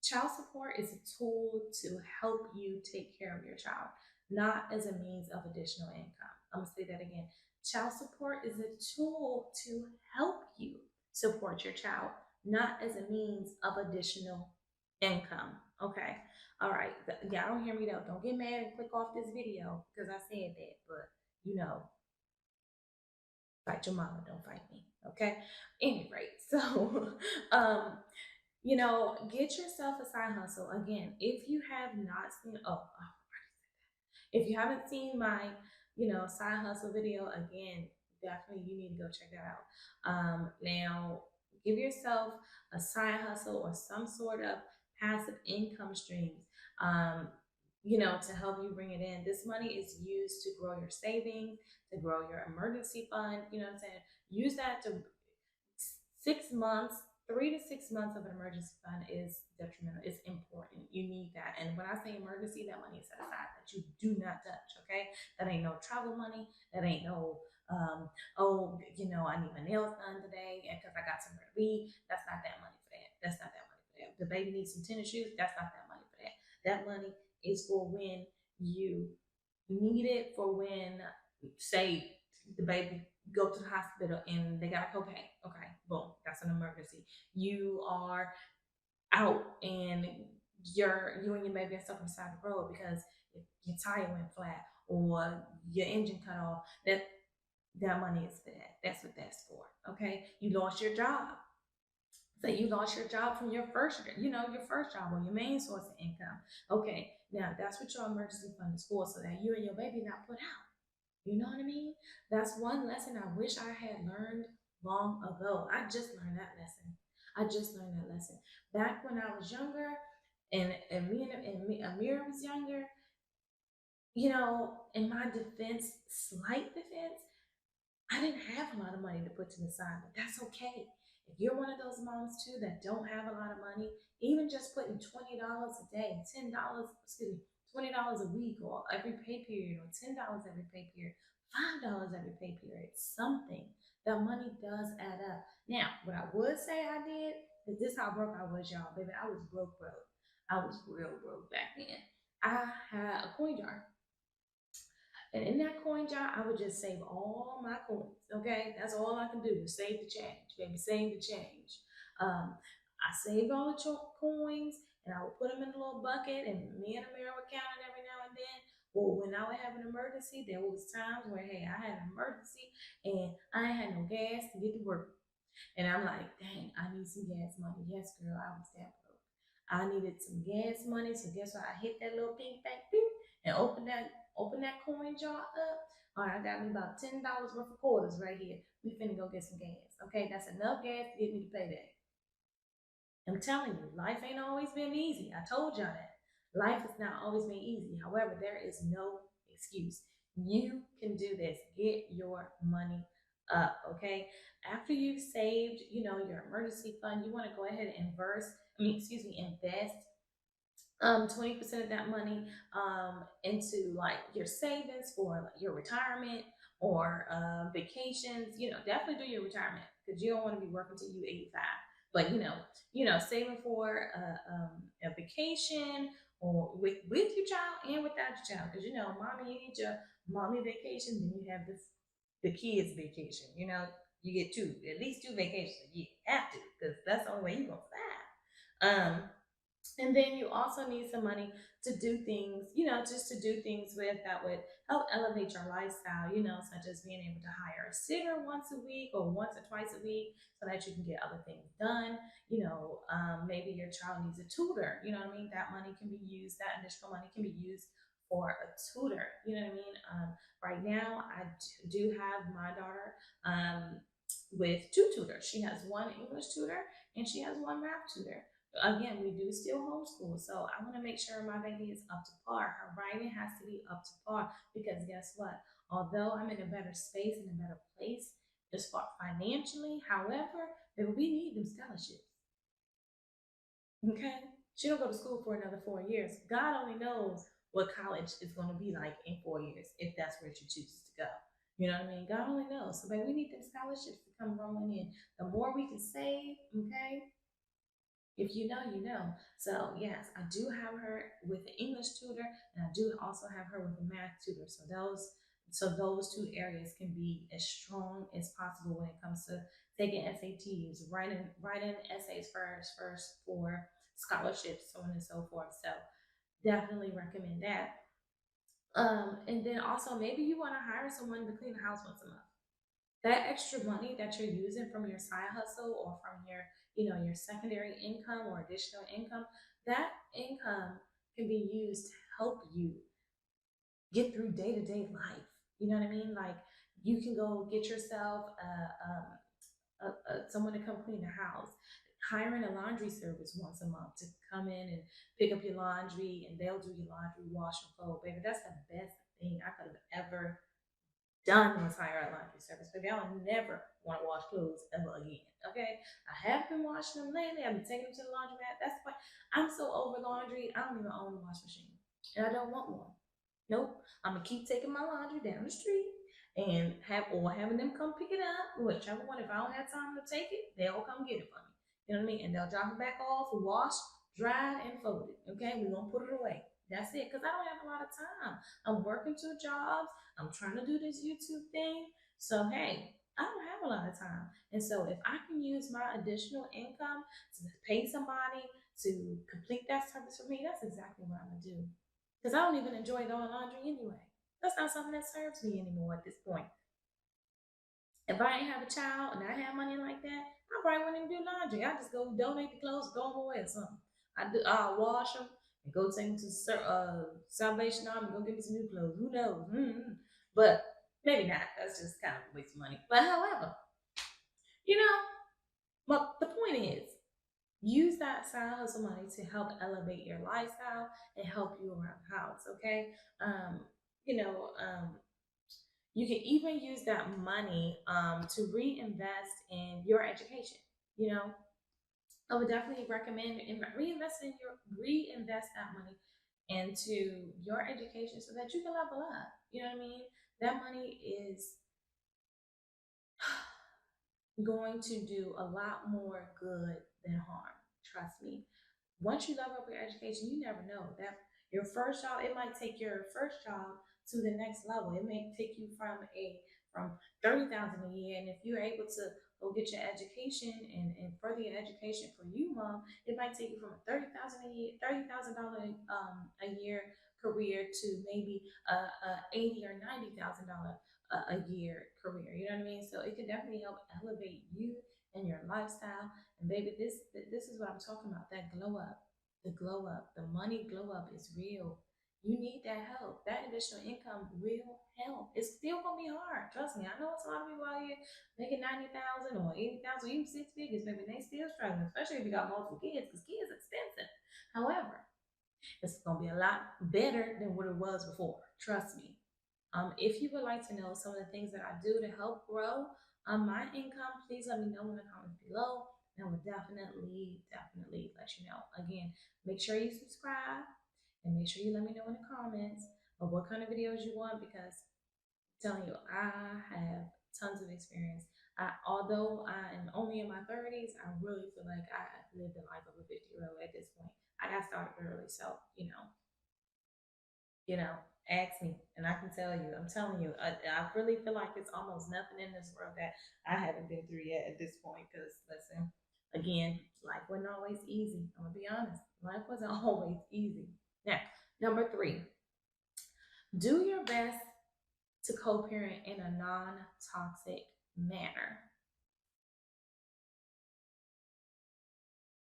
child support is a tool to help you take care of your child, not as a means of additional income. I'm gonna say that again. Child support is a tool to help you support your child, not as a means of additional income. Okay. All right. Y'all don't hear me though. Don't get mad and click off this video because I said that. But you know, fight your mama, don't fight me. Okay. Any rate, so get yourself a side hustle. Again, if you have not seen if you haven't seen my, side hustle video, again, definitely you need to go check that out. Now, give yourself a side hustle or some sort of passive income streams, to help you bring it in. This money is used to grow your savings, to grow your emergency fund, you know what I'm saying? Use that to 6 months, 3 to 6 months of an emergency fund is detrimental. It's important. You need that. And when I say emergency, that money is set aside that you do not touch. Okay, that ain't no travel money. That ain't no oh, I need my nails done today and because I got somewhere to be. That's not that money for that. That's not that money for that. The baby needs some tennis shoes. That's not that money for that. That money is for when you need it, for when, say, the baby go to the hospital and they got a copay. Okay, boom, that's an emergency. You are out and you and your baby are stuck on the side of the road because your tire went flat or your engine cut off. That money is for that. That's what that's for. Okay, you lost your job. So you lost your job from your first job or your main source of income. Okay, now that's what your emergency fund is for, so that you and your baby not put out. You know what I mean? That's one lesson I wish I had learned long ago. I just learned that lesson. I just learned that lesson back when I was younger, and Amir was younger. In my defense, slight defense, I didn't have a lot of money to put to the side, but that's okay. If you're one of those moms too that don't have a lot of money, even just putting $20 a day, $10, excuse me, $20 a week or every pay period, or $10 every pay period, $5 every pay period, something. That money does add up. Now, what I would say I did is this: how broke I was, y'all, baby. I was broke. I was real broke back then. I had a coin jar. And in that coin jar, I would just save all my coins. Okay, that's all I can do is save the change, baby. Save the change. I saved all the coins, and I would put them in a little bucket, and me and Amira would count it every now and then. Well, when I would have an emergency, there was times where, hey, I had an emergency and I had no gas to get to work. And I'm like, dang, I need some gas money. Yes, girl, I was that broke. I needed some gas money. So guess what? I hit that little pink back beep and open that coin jar up. All right, I got me about $10 worth of quarters right here. We finna go get some gas. Okay, that's enough gas to get me to payday. I'm telling you, life ain't always been easy. I told y'all that. Life has not always been easy. However, there is no excuse. You can do this. Get your money up, okay? After you've saved, your emergency fund, you want to go ahead and invest 20% of that money into like your savings for like, your retirement or vacations. Definitely do your retirement because you don't want to be working till you 85. But saving for a vacation or with your child and without your child, because mommy, you need your mommy vacation, then you have the kids vacation. You get at least two vacations a year. Have to, because that's the only way you're gonna survive. And then you also need some money to do things, just to do things with that would help elevate your lifestyle, such as being able to hire a sitter once a week or once or twice a week so that you can get other things done. Maybe your child needs a tutor, you know what I mean? That additional money can be used for a tutor, you know what I mean? Right now, I do have my daughter with two tutors. She has one English tutor and she has one math tutor. Again, we do still homeschool, so I want to make sure my baby is up to par. Her writing has to be up to par because guess what? Although I'm in a better space and a better place as far financially, however, if we need them scholarships. Okay, she don't go to school for another 4 years. God only knows what college is going to be like in 4 years if that's where she chooses to go. You know what I mean? God only knows. So, baby, we need them scholarships to come rolling in. The more we can save, okay, if you know, you know. So yes, I do have her with an English tutor, and I do also have her with a math tutor. So those two areas can be as strong as possible when it comes to taking SATs, writing essays first for scholarships, so on and so forth. So definitely recommend that. And then also maybe you want to hire someone to clean the house once a month. That extra money that you're using from your side hustle or from your secondary income or additional income, that income can be used to help you get through day-to-day life. You know what I mean? Like, you can go get yourself someone to come clean the house, hiring a laundry service once a month to come in and pick up your laundry, and they'll do your laundry, wash and fold. Baby, that's the best thing I could have ever done with hire a laundry service, baby. I will never want to wash clothes ever again. Okay, I have been washing them lately. I've been taking them to the laundromat. That's why I'm so over laundry. I don't even own a washing machine, and I don't want one. Nope. I'm gonna keep taking my laundry down the street and having them come pick it up, whichever one. If I don't have time to take it, they'll come get it for me. You know what I mean? And they'll drop it back off, washed, dried, and folded. Okay, we're gonna put it away. That's it. Cause I don't have a lot of time. I'm working two jobs. I'm trying to do this YouTube thing. So hey, I don't have a lot of time. And so if I can use my additional income to pay somebody to complete that service for me, that's exactly what I'm gonna do. Because I don't even enjoy doing laundry anyway. That's not something that serves me anymore at this point. If I ain't have a child and I have money like that, I probably wouldn't even do laundry. I just go donate the clothes, throw them away or something. I'll wash them and go take them to Salvation Army and go get me some new clothes. Who knows? Mm-hmm. But maybe not. That's just kind of a waste of money. But however, you know, but the point is, use that side hustle money to help elevate your lifestyle and help you around the house. Okay, um, you know, you can even use that money to reinvest in your education. You know, I would definitely recommend reinvest that money into your education so that you can level up. You know what I mean? That money is going to do a lot more good than harm. Trust me. Once you level up your education, you never know that your first job, it might take your first job to the next level. It may take you from 30,000 a year, and if you're able to go get your education and further your education for you, mom, it might take you from a 30,000 a year, $30,000 a year career to maybe a 80 or $90,000 a year career. You know what I mean? So it can definitely help elevate you and your lifestyle. And baby, this is what I'm talking about. That glow up, the glow up, the money glow up is real. You need that help. That additional income will help. It's still gonna be hard. Trust me. I know it's a lot of people out here making 90,000 or 80,000, even six figures, baby. They still struggling, especially if you got multiple kids, because kids are expensive. However, it's gonna be a lot better than what it was before. Trust me. If you would like to know some of the things that I do to help grow my income, please let me know in the comments below. And I will definitely let you know. Again, make sure you subscribe and make sure you let me know in the comments of what kind of videos you want because I'm telling you, I have tons of experience. Although I am only in my 30s, I really feel like I lived the life of a 50-year-old at this point. I got started early, so you know, ask me and I can tell you. I'm telling you, I really feel like it's almost nothing in this world that I haven't been through yet at this point. Because listen, again, life wasn't always easy. I'm gonna be honest, life wasn't always easy. Now, number three, do your best to co-parent in a non-toxic manner,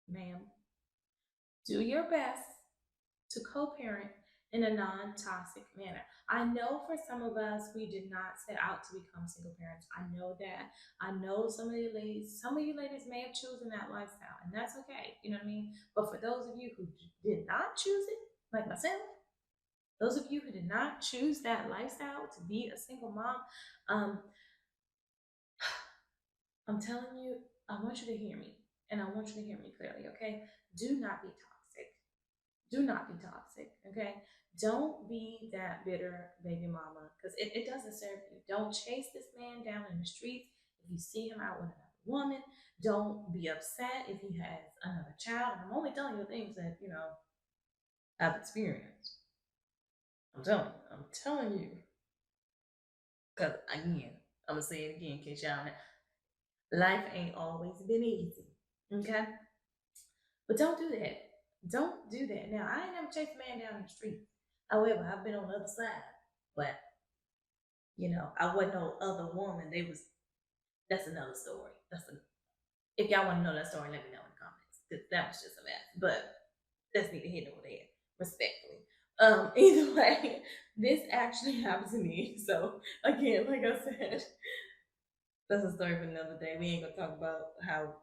ma'am. Do your best to co-parent in a non-toxic manner. I know for some of us, we did not set out to become single parents. I know that. I know some of you ladies may have chosen that lifestyle, and that's okay. You know what I mean? But for those of you who did not choose it, like myself, those of you who did not choose that lifestyle to be a single mom, um, I'm telling you, I want you to hear me, and I want you to hear me clearly, okay? Do not be toxic. Do not be toxic, okay? Don't be that bitter baby mama because it doesn't serve you. Don't chase this man down in the streets if you see him out with another woman. Don't be upset if he has another child. And I'm only telling you things that, I've experienced. I'm telling you. Because, again, I'm going to say it again in case y'all know. Life ain't always been easy, okay? But don't do that. Don't do that. Now, I ain't never chased a man down in the street. However, I've been on the other side. But, I wasn't no other woman. That's another story. If y'all want to know that story, let me know in the comments. Because that was just a mess. But that's neither here nor there, respectfully. Either way, this actually happened to me. So, again, like I said, that's a story for another day. We ain't going to talk about how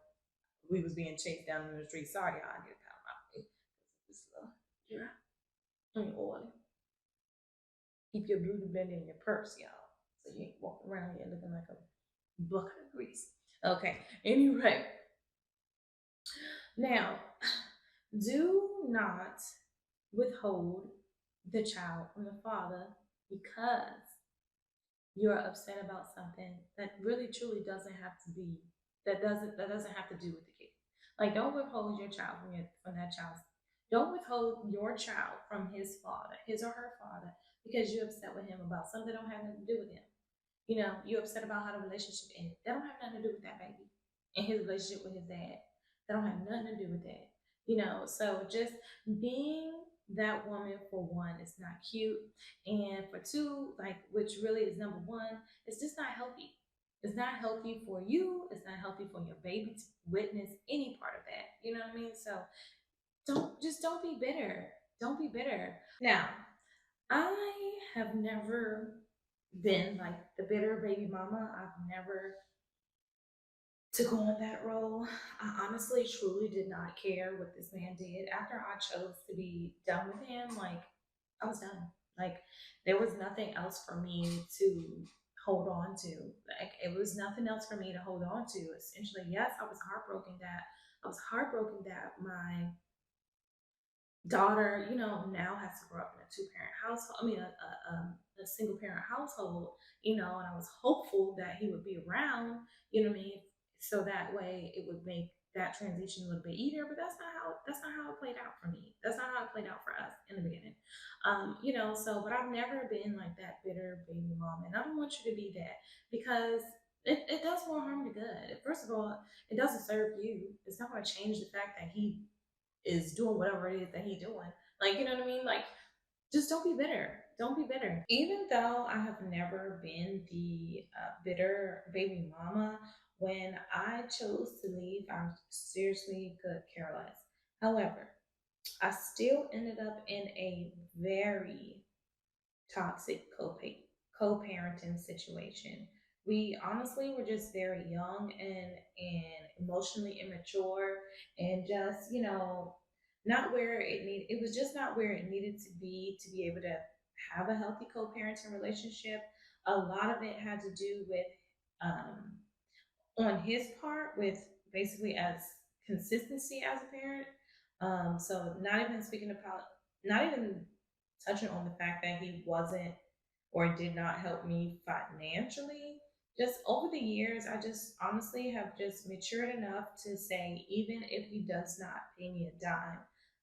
we was being chased down in the street. Sorry, y'all. I get kind of my way. It's yeah. Oil. Keep your beauty blender in your purse, y'all. So you ain't walking around here looking like a bucket of grease. Okay. Anyway, now do not withhold the child from the father because you're upset about something that really truly doesn't have to be that doesn't have to do with the kid. Like don't withhold your child from that child's don't withhold your child from his father, his or her father, because you're upset with him about something that don't have nothing to do with him. You know, you're upset about how the relationship ended. That don't have nothing to do with that baby and his relationship with his dad. That don't have nothing to do with that. You know, so just being that woman for one is not cute. And for two, like which really is number one, it's just not healthy. It's not healthy for you. It's not healthy for your baby to witness any part of that. You know what I mean? So don't be bitter. Don't be bitter. Now, I have never been like the bitter baby mama. I've never took on that role. I honestly, truly did not care what this man did. After I chose to be done with him, like I was done. Like there was nothing else for me to hold on to. Like it was nothing else for me to hold on to. Essentially, yes, I was heartbroken that my daughter, you know, now has to grow up in a two-parent household. I mean, a single parent household, you know, and I was hopeful that he would be around, you know what I mean? So that way it would make that transition a little bit easier, but that's not how it played out for me. That's not how it played out for us in the beginning. You know, so but I've never been like that bitter baby mom, and I don't want you to be that because it does more harm than good. First of all, it doesn't serve you. It's not going to change the fact that he is doing whatever it is that he's doing. Like, you know what I mean? Like, just don't be bitter. Don't be bitter. Even though I have never been the bitter baby mama, when I chose to leave, I seriously could care less. However, I still ended up in a very toxic co-parenting situation. We honestly were just very young and emotionally immature and just, you know, not where it was just not where it needed to be able to have a healthy co-parenting relationship. A lot of it had to do with um on his part with basically as consistency as a parent. So not even speaking about, not even touching on the fact that he wasn't or did not help me financially. Just over the years, I just honestly have just matured enough to say, even if he does not pay me a dime,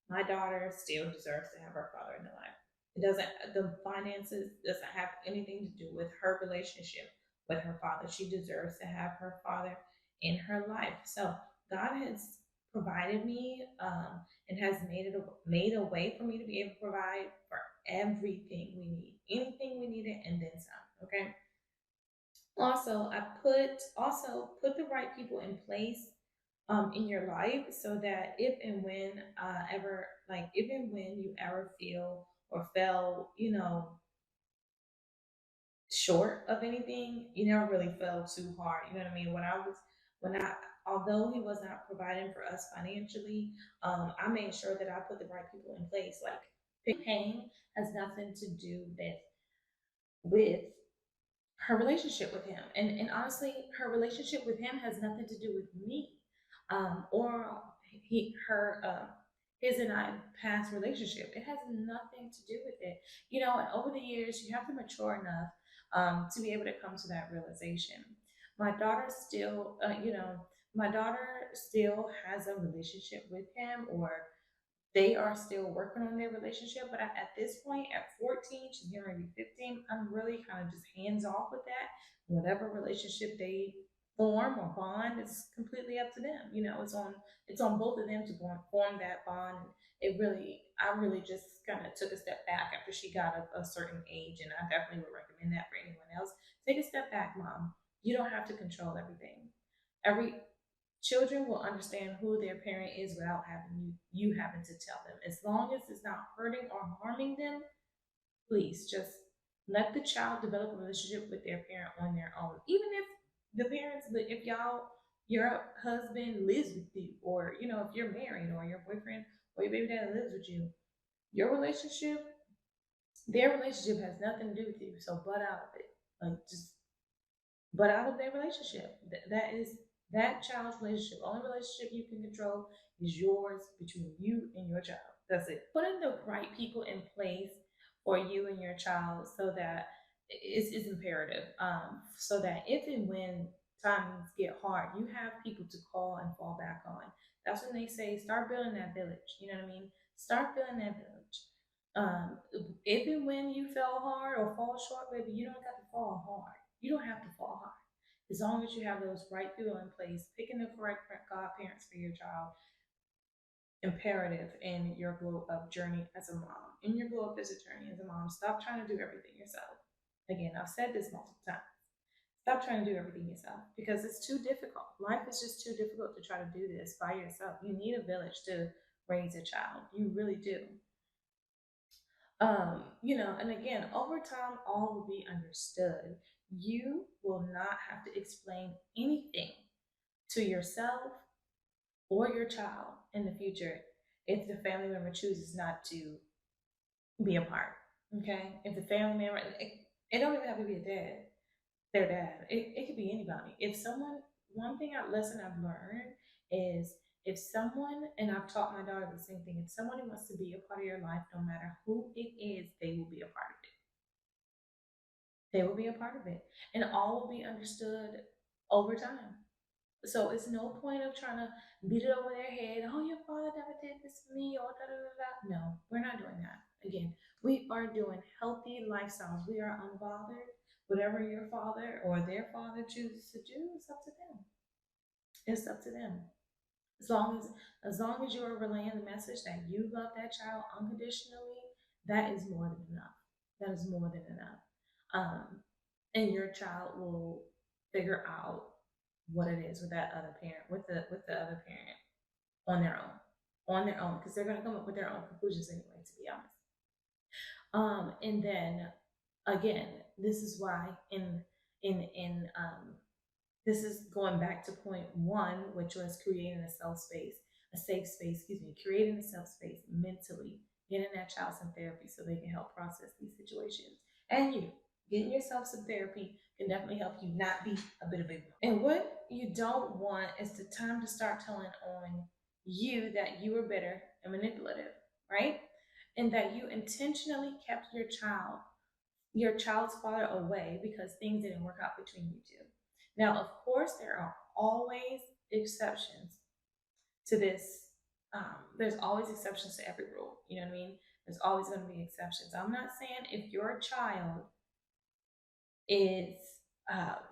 my daughter still deserves to have her father in her life. It doesn't, the finances doesn't have anything to do with her relationship with her father. She deserves to have her father in her life. So God has provided me and has made a way for me to be able to provide for everything we need, anything we needed, and then some. Okay. Also, put the right people in place in your life so that if and when ever like if and when you ever feel or fell, you know, short of anything, you never really fell too hard. You know what I mean? When I although he was not providing for us financially, I made sure that I put the right people in place. Like paying has nothing to do with her relationship with him. And honestly, her relationship with him has nothing to do with me. Or her his and I past relationship. It has nothing to do with it. You know, and over the years you have to mature enough to be able to come to that realization. My daughter still, my daughter still has a relationship with him, or they are still working on their relationship. But at this point, at 14, she's getting ready to be 15, I'm really kind of just hands off with that. Whatever relationship they form or bond is completely up to them. You know, it's on both of them to form that bond. I really just kind of took a step back after she got a certain age, and I definitely would recommend that for anyone else. Take a step back, mom. You don't have to control everything. Every Children will understand who their parent is without having you having to tell them. As long as it's not hurting or harming them, please just let the child develop a relationship with their parent on their own. Even if the parents, if your husband lives with you, or you know, if you're married, or your boyfriend or your baby dad lives with you, your relationship, their relationship has nothing to do with you. So butt out of it. Like just but out of their relationship. That is that child's relationship. Only relationship you can control is yours between you and your child. That's it. Putting the right people in place for you and your child so that is imperative. So that if and when times get hard, you have people to call and fall back on. That's when they say start building that village. You know what I mean? Start building that village. Um, if and when you fell hard or fall short, baby, you don't got to fall hard. You don't have to fall hard. As long as you have those right people in place, picking the correct godparents for your child, imperative in your glow up journey as a mom. In your glow up as a journey as a mom, stop trying to do everything yourself. Again, I've said this multiple times. Stop trying to do everything yourself because it's too difficult. Life is just too difficult to try to do this by yourself. You need a village to raise a child. You really do. And again, over time, all will be understood. You will not have to explain anything to yourself or your child in the future if the family member chooses not to be a part. Okay? If the family member, it don't even have to be a dad, their dad. It could be anybody. If someone, one thing lesson I've learned is if someone, and I've taught my daughter the same thing, if someone wants to be a part of your life, no matter who it is, they will be a part of it. They will be a part of it. And all will be understood over time. So it's no point of trying to beat it over their head. Oh, your father never did this for me, or da da da da. No, we're not doing that. Again, we are doing healthy lifestyles. We are unbothered. Whatever your father or their father chooses to do, it's up to them. It's up to them. As long as you are relaying the message that you love that child unconditionally, that is more than enough. That is more than enough. And your child will figure out what it is with that other parent, with the other parent on their own, because they're going to come up with their own conclusions anyway. To be honest, and then again, this is why in this is going back to point one, which was creating a safe space, excuse me, creating a safe space mentally, getting that child some therapy so they can help process these situations. And you, getting yourself some therapy can definitely help you not be a bit of a. And what you don't want is the time to start telling on you that you were bitter and manipulative, right? And that you intentionally kept your child's father away because things didn't work out between you two. Now, of course, there are always exceptions to this. There's always exceptions to every rule. You know what I mean? There's always going to be exceptions. I'm not saying if your child is um,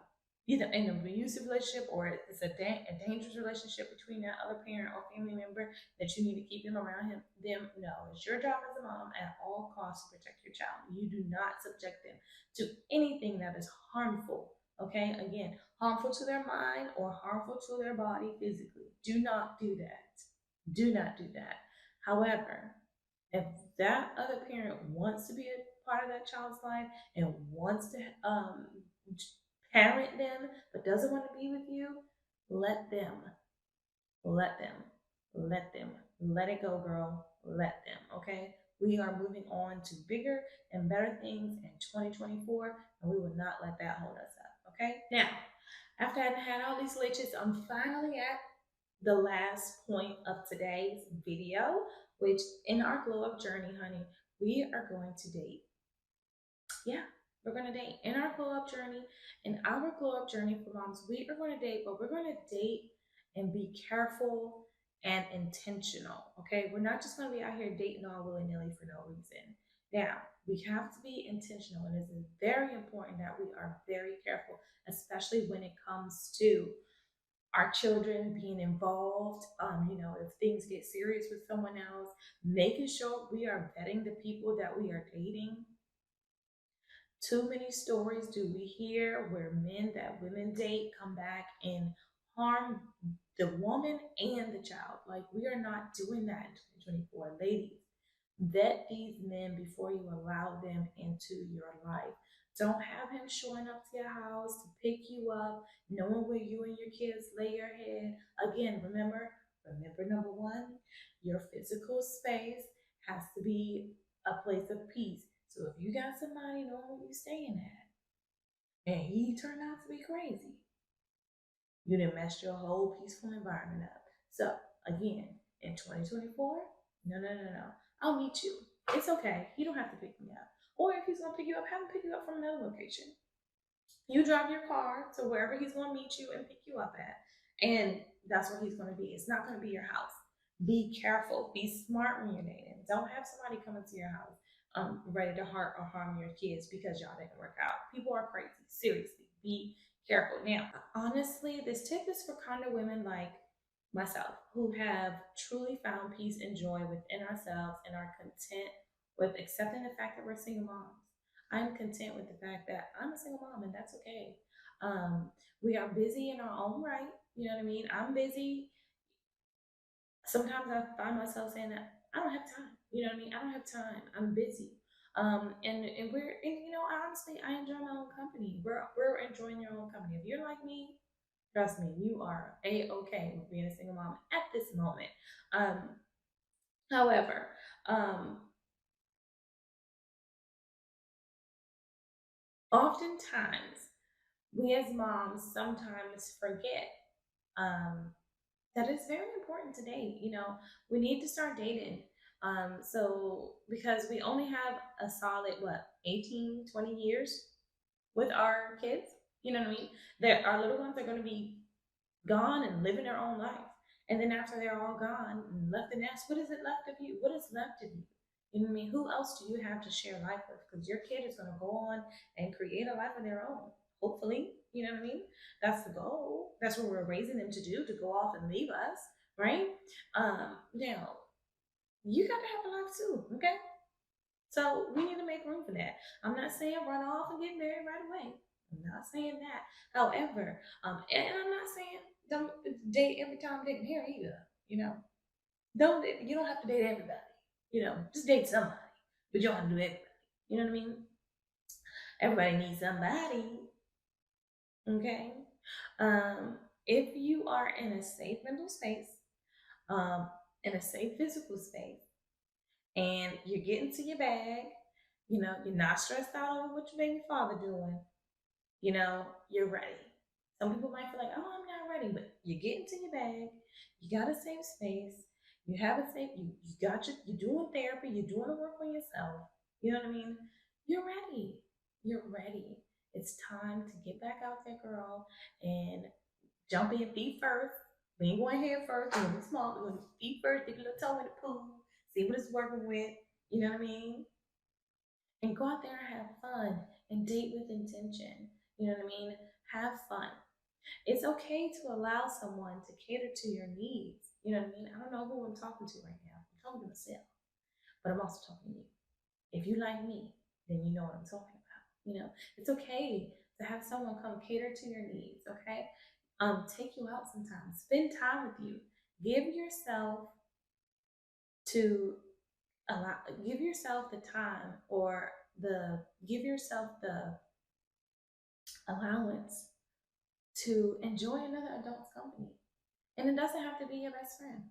either in an abusive relationship or it's a dangerous relationship between that other parent or family member that you need to keep them around them. No, it's your job as a mom at all costs to protect your child. You do not subject them to anything that is harmful. Okay, again, harmful to their mind or harmful to their body physically. Do not do that. Do not do that. However, if that other parent wants to be a part of that child's life and wants to parent them but doesn't want to be with you, let them, let them, let them, let it go, girl. Let them, okay? We are moving on to bigger and better things in 2024, and we will not let that hold us up, okay? Now, after I've had all these glitches, I'm finally at the last point of today's video, which in our glow up journey, honey, we are going to date. Yeah, we're going to date. In our glow up journey, in our glow up journey for moms, we are going to date, but we're going to date and be careful and intentional. Okay, we're not just going to be out here dating all willy nilly for no reason. Now, we have to be intentional, and it's very important that we are very careful, especially when it comes to our children being involved. If things get serious with someone else, making sure we are vetting the people that we are dating. Too many stories do we hear where men that women date come back and harm the woman and the child. Like, we are not doing that in 2024. Ladies, vet these men before you allow them into your life. Don't have him showing up to your house to pick you up, knowing where you and your kids lay your head. Again, remember number one, your physical space has to be a place of peace. So if you got somebody knowing where you're staying at, and he turned out to be crazy, you done messed your whole peaceful environment up. So again, in 2024, no, no, no, no. I'll meet you. It's okay. You don't have to pick me up. Or if he's gonna pick you up, have him pick you up from another location. You drive your car to wherever he's gonna meet you and pick you up at. And that's where he's gonna be. It's not gonna be your house. Be careful. Be smart when you're dating. Don't have somebody come into your house ready to hurt or harm your kids because y'all didn't work out. People are crazy. Seriously. Be careful. Now, honestly, this tip is for kind of women like myself who have truly found peace and joy within ourselves and are content with accepting the fact that we're single moms. I'm content with the fact that I'm a single mom and that's okay. Um, we are busy in our own right. You know what I mean? I'm busy. Sometimes I find myself saying that I don't have time. You know what I mean? I don't have time. I'm busy. And we're and you know honestly I enjoy my own company. We're enjoying your own company. If you're like me, trust me, you are a okay with being a single mom at this moment. Um, however, um, oftentimes we as moms sometimes forget um, that it's very important to date. You know, we need to start dating. So because we only have a solid what 18, 20 years with our kids, you know what I mean? That our little ones are going to be gone and living their own life. And then after they're all gone and left the nest, what is it left of you? What is left of you? You know what I mean? Who else do you have to share life with? Because your kid is going to go on and create a life of their own. Hopefully, you know what I mean? That's the goal. That's what we're raising them to do, to go off and leave us, right? Now, you got to have a life too, okay? So we need to make room for that. I'm not saying run off and get married right away. I'm not saying that. However, and I'm not saying don't date every time they here either. You know, don't you don't have to date everybody. You know, just date somebody, but you don't have to do everybody. You know what I mean? Everybody needs somebody. Okay. If you are in a safe mental space, um, in a safe physical space, and you're getting to your bag, you know, you're not stressed out over what your baby father doing, you know, you're ready. Some people might feel like, oh, I'm not ready, but you're getting to your bag, you got a safe space, you have a safe, you got your, you're doing therapy, you're doing the work on yourself, you know what I mean? You're ready. You're ready. It's time to get back out there, girl, and jump in feet first. We ain't going head first. We're going to be small. We're going to feet first. Dip your little toe in the pool. See what it's working with. You know what I mean? And go out there and have fun and date with intention. You know what I mean? Have fun. It's okay to allow someone to cater to your needs. You know what I mean? I don't know who I'm talking to right now. I'm talking to myself, but I'm also talking to you. If you like me, then you know what I'm talking about. You know, it's okay to have someone come cater to your needs. Okay, take you out sometimes, spend time with you, give yourself to allow, give yourself the time or the give yourself the allowance to enjoy another adult's company. And it doesn't have to be your best friend.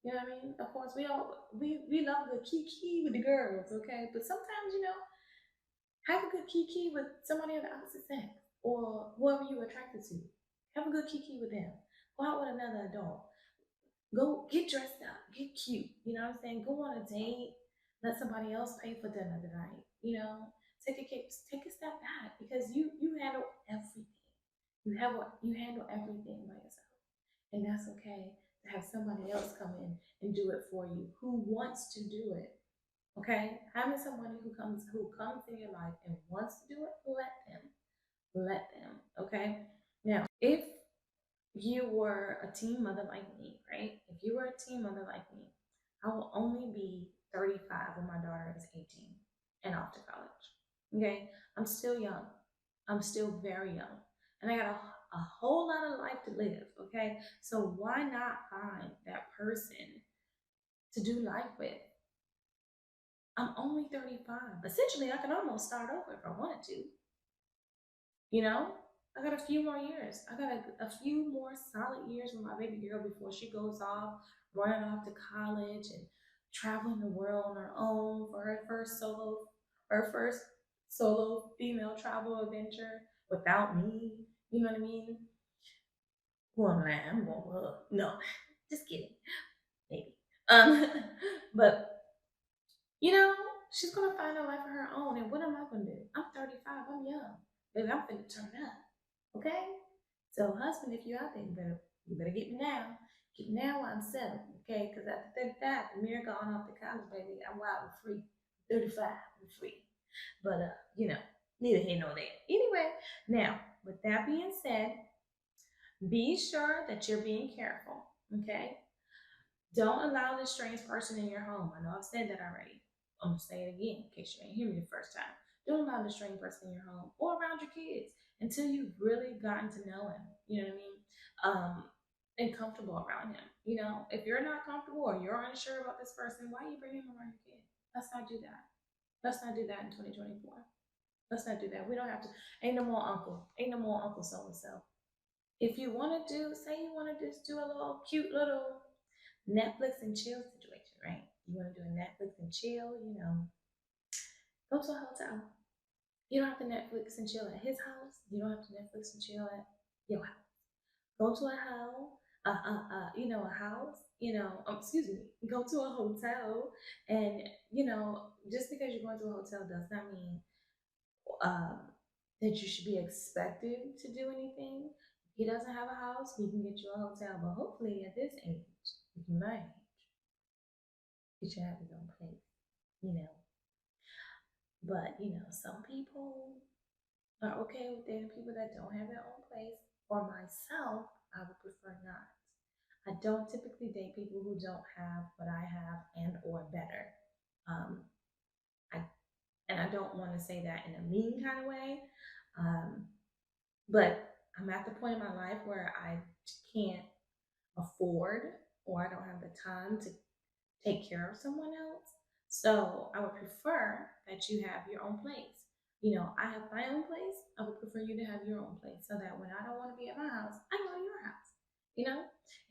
You know what I mean? Of course, we love the kiki with the girls, okay? But sometimes, you know, have a good kiki with somebody of the opposite sex or whoever you're attracted to. Have a good kiki with them. Go out with another adult. Go get dressed up, get cute. You know what I'm saying? Go on a date. Let somebody else pay for dinner tonight. You know, take a step back because you handle everything. You handle everything by yourself, and that's okay to have somebody else come in and do it for you who wants to do it. Okay, having somebody who comes in your life and wants to do it, let them. Okay, now if you were a teen mother like me, right? If you were a teen mother like me, I will only be 35 when my daughter is 18 and off to college. Okay, I'm still young. I'm still very young, and I got a whole lot of life to live. Okay, so why not find that person to do life with? I'm only 35. Essentially, I can almost start over if I wanted to. You know, I got a few more years. I got a few more solid years with my baby girl before she goes off, running off to college and traveling the world on her own for her first solo female travel adventure. without me. You know what I mean? Well, nah, I'm going, no, just kidding, maybe. Um, but you know, she's gonna find a life of her own. And what am I gonna do? I'm 35. I'm young, baby. I'm finna turn up. Okay. So, husband, if you're out there, you better get me now. Get me now while I'm settled. Okay. Because after 35, the mirror gone off the college, baby. I'm wild and free. 35, I'm free. But neither here nor there. Anyway, now with that being said, be sure that you're being careful. Okay. Don't allow this strange person in your home. I know I've said that already. I'm gonna say it again in case you didn't hear me the first time. Don't allow this strange person in your home or around your kids until you've really gotten to know him. You know what I mean? And comfortable around him. If you're not comfortable or you're unsure about this person, why are you bringing him around your kid? Let's not do that. Let's not do that in 2024. Let's not do that. We don't have to. Ain't no more uncle. Ain't no more uncle so and so. If you want to say you want to just do a little cute little Netflix and chill situation, right? You want to do a Netflix and chill, go to a hotel. You don't have to Netflix and chill at his house. You don't have to Netflix and chill at your house. Go to a house, a house, excuse me, go to a hotel. And, just because you're going to a hotel does not mean um, that you should be expected to do anything. If he doesn't have a house, we can get you a hotel. But hopefully at this age, if you my age, he should have his own place, you know. But some people are okay with dating people that don't have their own place. For myself, I would prefer not. I don't typically date people who don't have what I have and or better. Um, I and I don't want to say that in a mean kind of way, um, but I'm at the point in my life where I can't afford or I don't have the time to take care of someone else. So I would prefer that you have your own place. I have my own place. I would prefer you to have your own place so that when I don't want to be at my house, I go to your house. You know?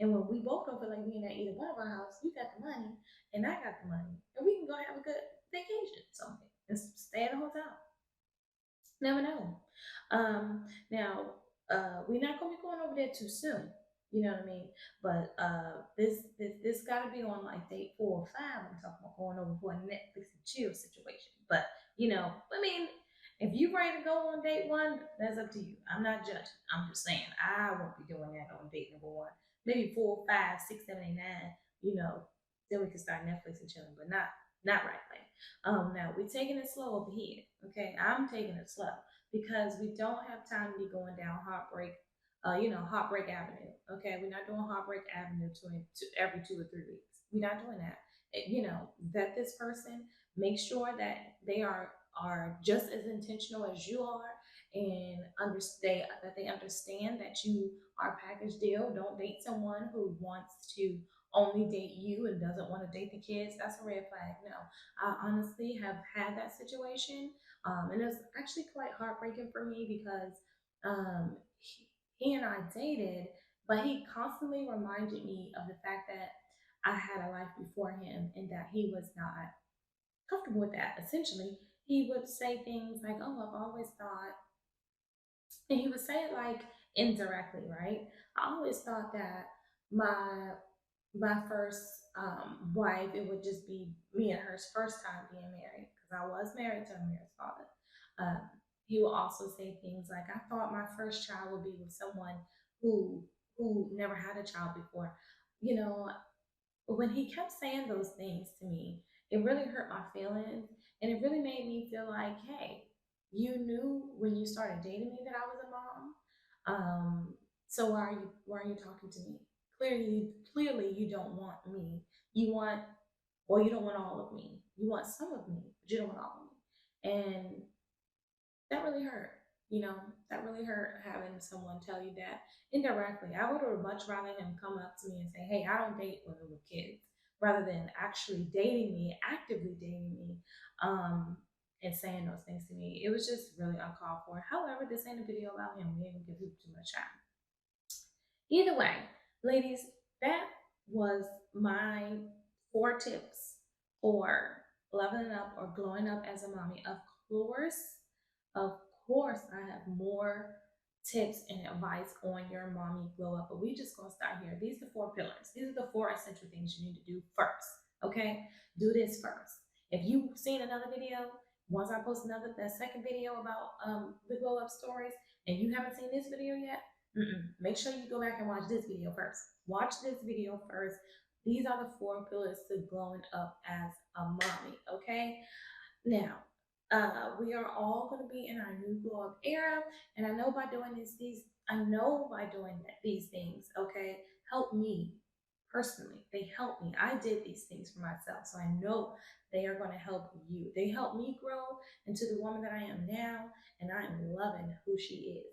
And when we both don't feel like being at either one of our houses, you got the money and I got the money. And we can go have a good vacation something and stay at a hotel. Never know. Now, we're not gonna be going over there too soon. You know what I mean? But this got to be on like date 4 or 5. I'm talking about going over for a Netflix and chill situation. But I mean, if you ready to go on date 1, that's up to you. I'm not judging. I'm just saying I won't be doing that on date number 1. Maybe 4, 5, 6, 7, 8, 9. Then we can start Netflix and chilling, but not right away. Now we're taking it slow over here. Okay, I'm taking it slow because we don't have time to be going down Heartbreak Avenue. Okay, we're not doing Heartbreak Avenue every 2 or 3 weeks. We're not doing that. Vet this person, make sure that they are just as intentional as you are, and understand that they understand that you are a package deal. Don't date someone who wants to only date you and doesn't want to date the kids. That's a red flag. No, I honestly have had that situation, and it's actually quite heartbreaking for me because he and I dated, but he constantly reminded me of the fact that I had a life before him and that he was not comfortable with that. Essentially, he would say things like, "Oh, I've always thought," and he would say it like indirectly, right? I always thought that my my first wife, it would just be me and her's first time being married because I was married to Amir's father. Um, he will also say things like, "I thought my first child would be with someone who who never had a child before." You know, when he kept saying those things to me, it really hurt my feelings, and it really made me feel like, hey, you knew when you started dating me that I was a mom. So why are you talking to me? Clearly you don't want me. You want or you don't want all of me. You want some of me, but you don't want all of me. And that really hurt. That really hurt having someone tell you that indirectly. I would have much rather him come up to me and say, "Hey, I don't date women with kids," rather than actually dating me, actively dating me, and saying those things to me. It was just really uncalled for. However, this ain't a video about him. We ain't gonna give people too much time. Either way, ladies, that was my 4 tips for leveling up or glowing up as a mommy. Course, of course, I have more tips and advice on your mommy glow up, but we just gonna start here. These are the four pillars. These are the four essential things you need to do first. Okay, do this first. If you've seen another video, once I post that second video about the glow up stories, and you haven't seen this video yet, make sure you go back and watch this video first. Watch this video first. These are the four pillars to glowing up as a mommy. Okay, now, we are all going to be in our new glow up era, and I know by doing these things, okay, help me personally. They help me. I did these things for myself, so I know they are going to help you. They help me grow into the woman that I am now, and I am loving who she is.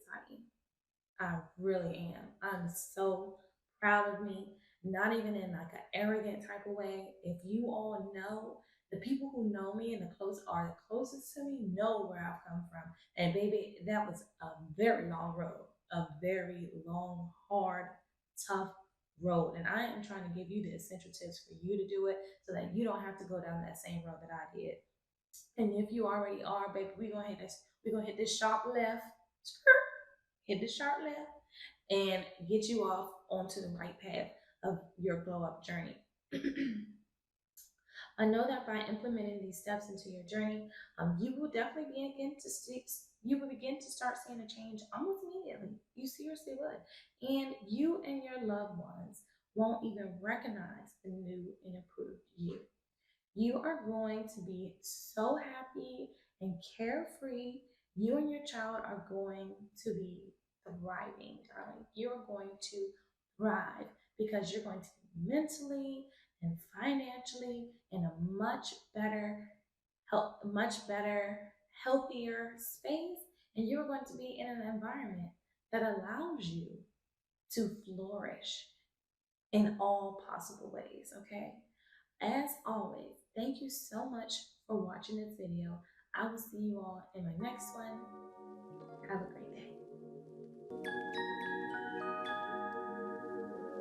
I really am. I'm so proud of me, not even in like an arrogant type of way. If you all know, the people who know me and are the closest to me know where I've come from. And baby, that was a very long road, a very long, hard, tough road. And I am trying to give you the essential tips for you to do it so that you don't have to go down that same road that I did. And if you already are, baby, we're gonna hit this sharp left, hit the sharp left, and get you off onto the right path of your glow up journey. I know that by implementing these steps into your journey, you will definitely you will begin to start seeing a change almost immediately. You seriously would, and you and your loved ones won't even recognize the new and improved you. You are going to be so happy and carefree. You and your child are going to be thriving, darling. You're going to thrive because you're going to be mentally and financially in a much better, healthier space. And you're going to be in an environment that allows you to flourish in all possible ways, okay? As always, thank you so much for watching this video. I will see you all in my next one. Have a great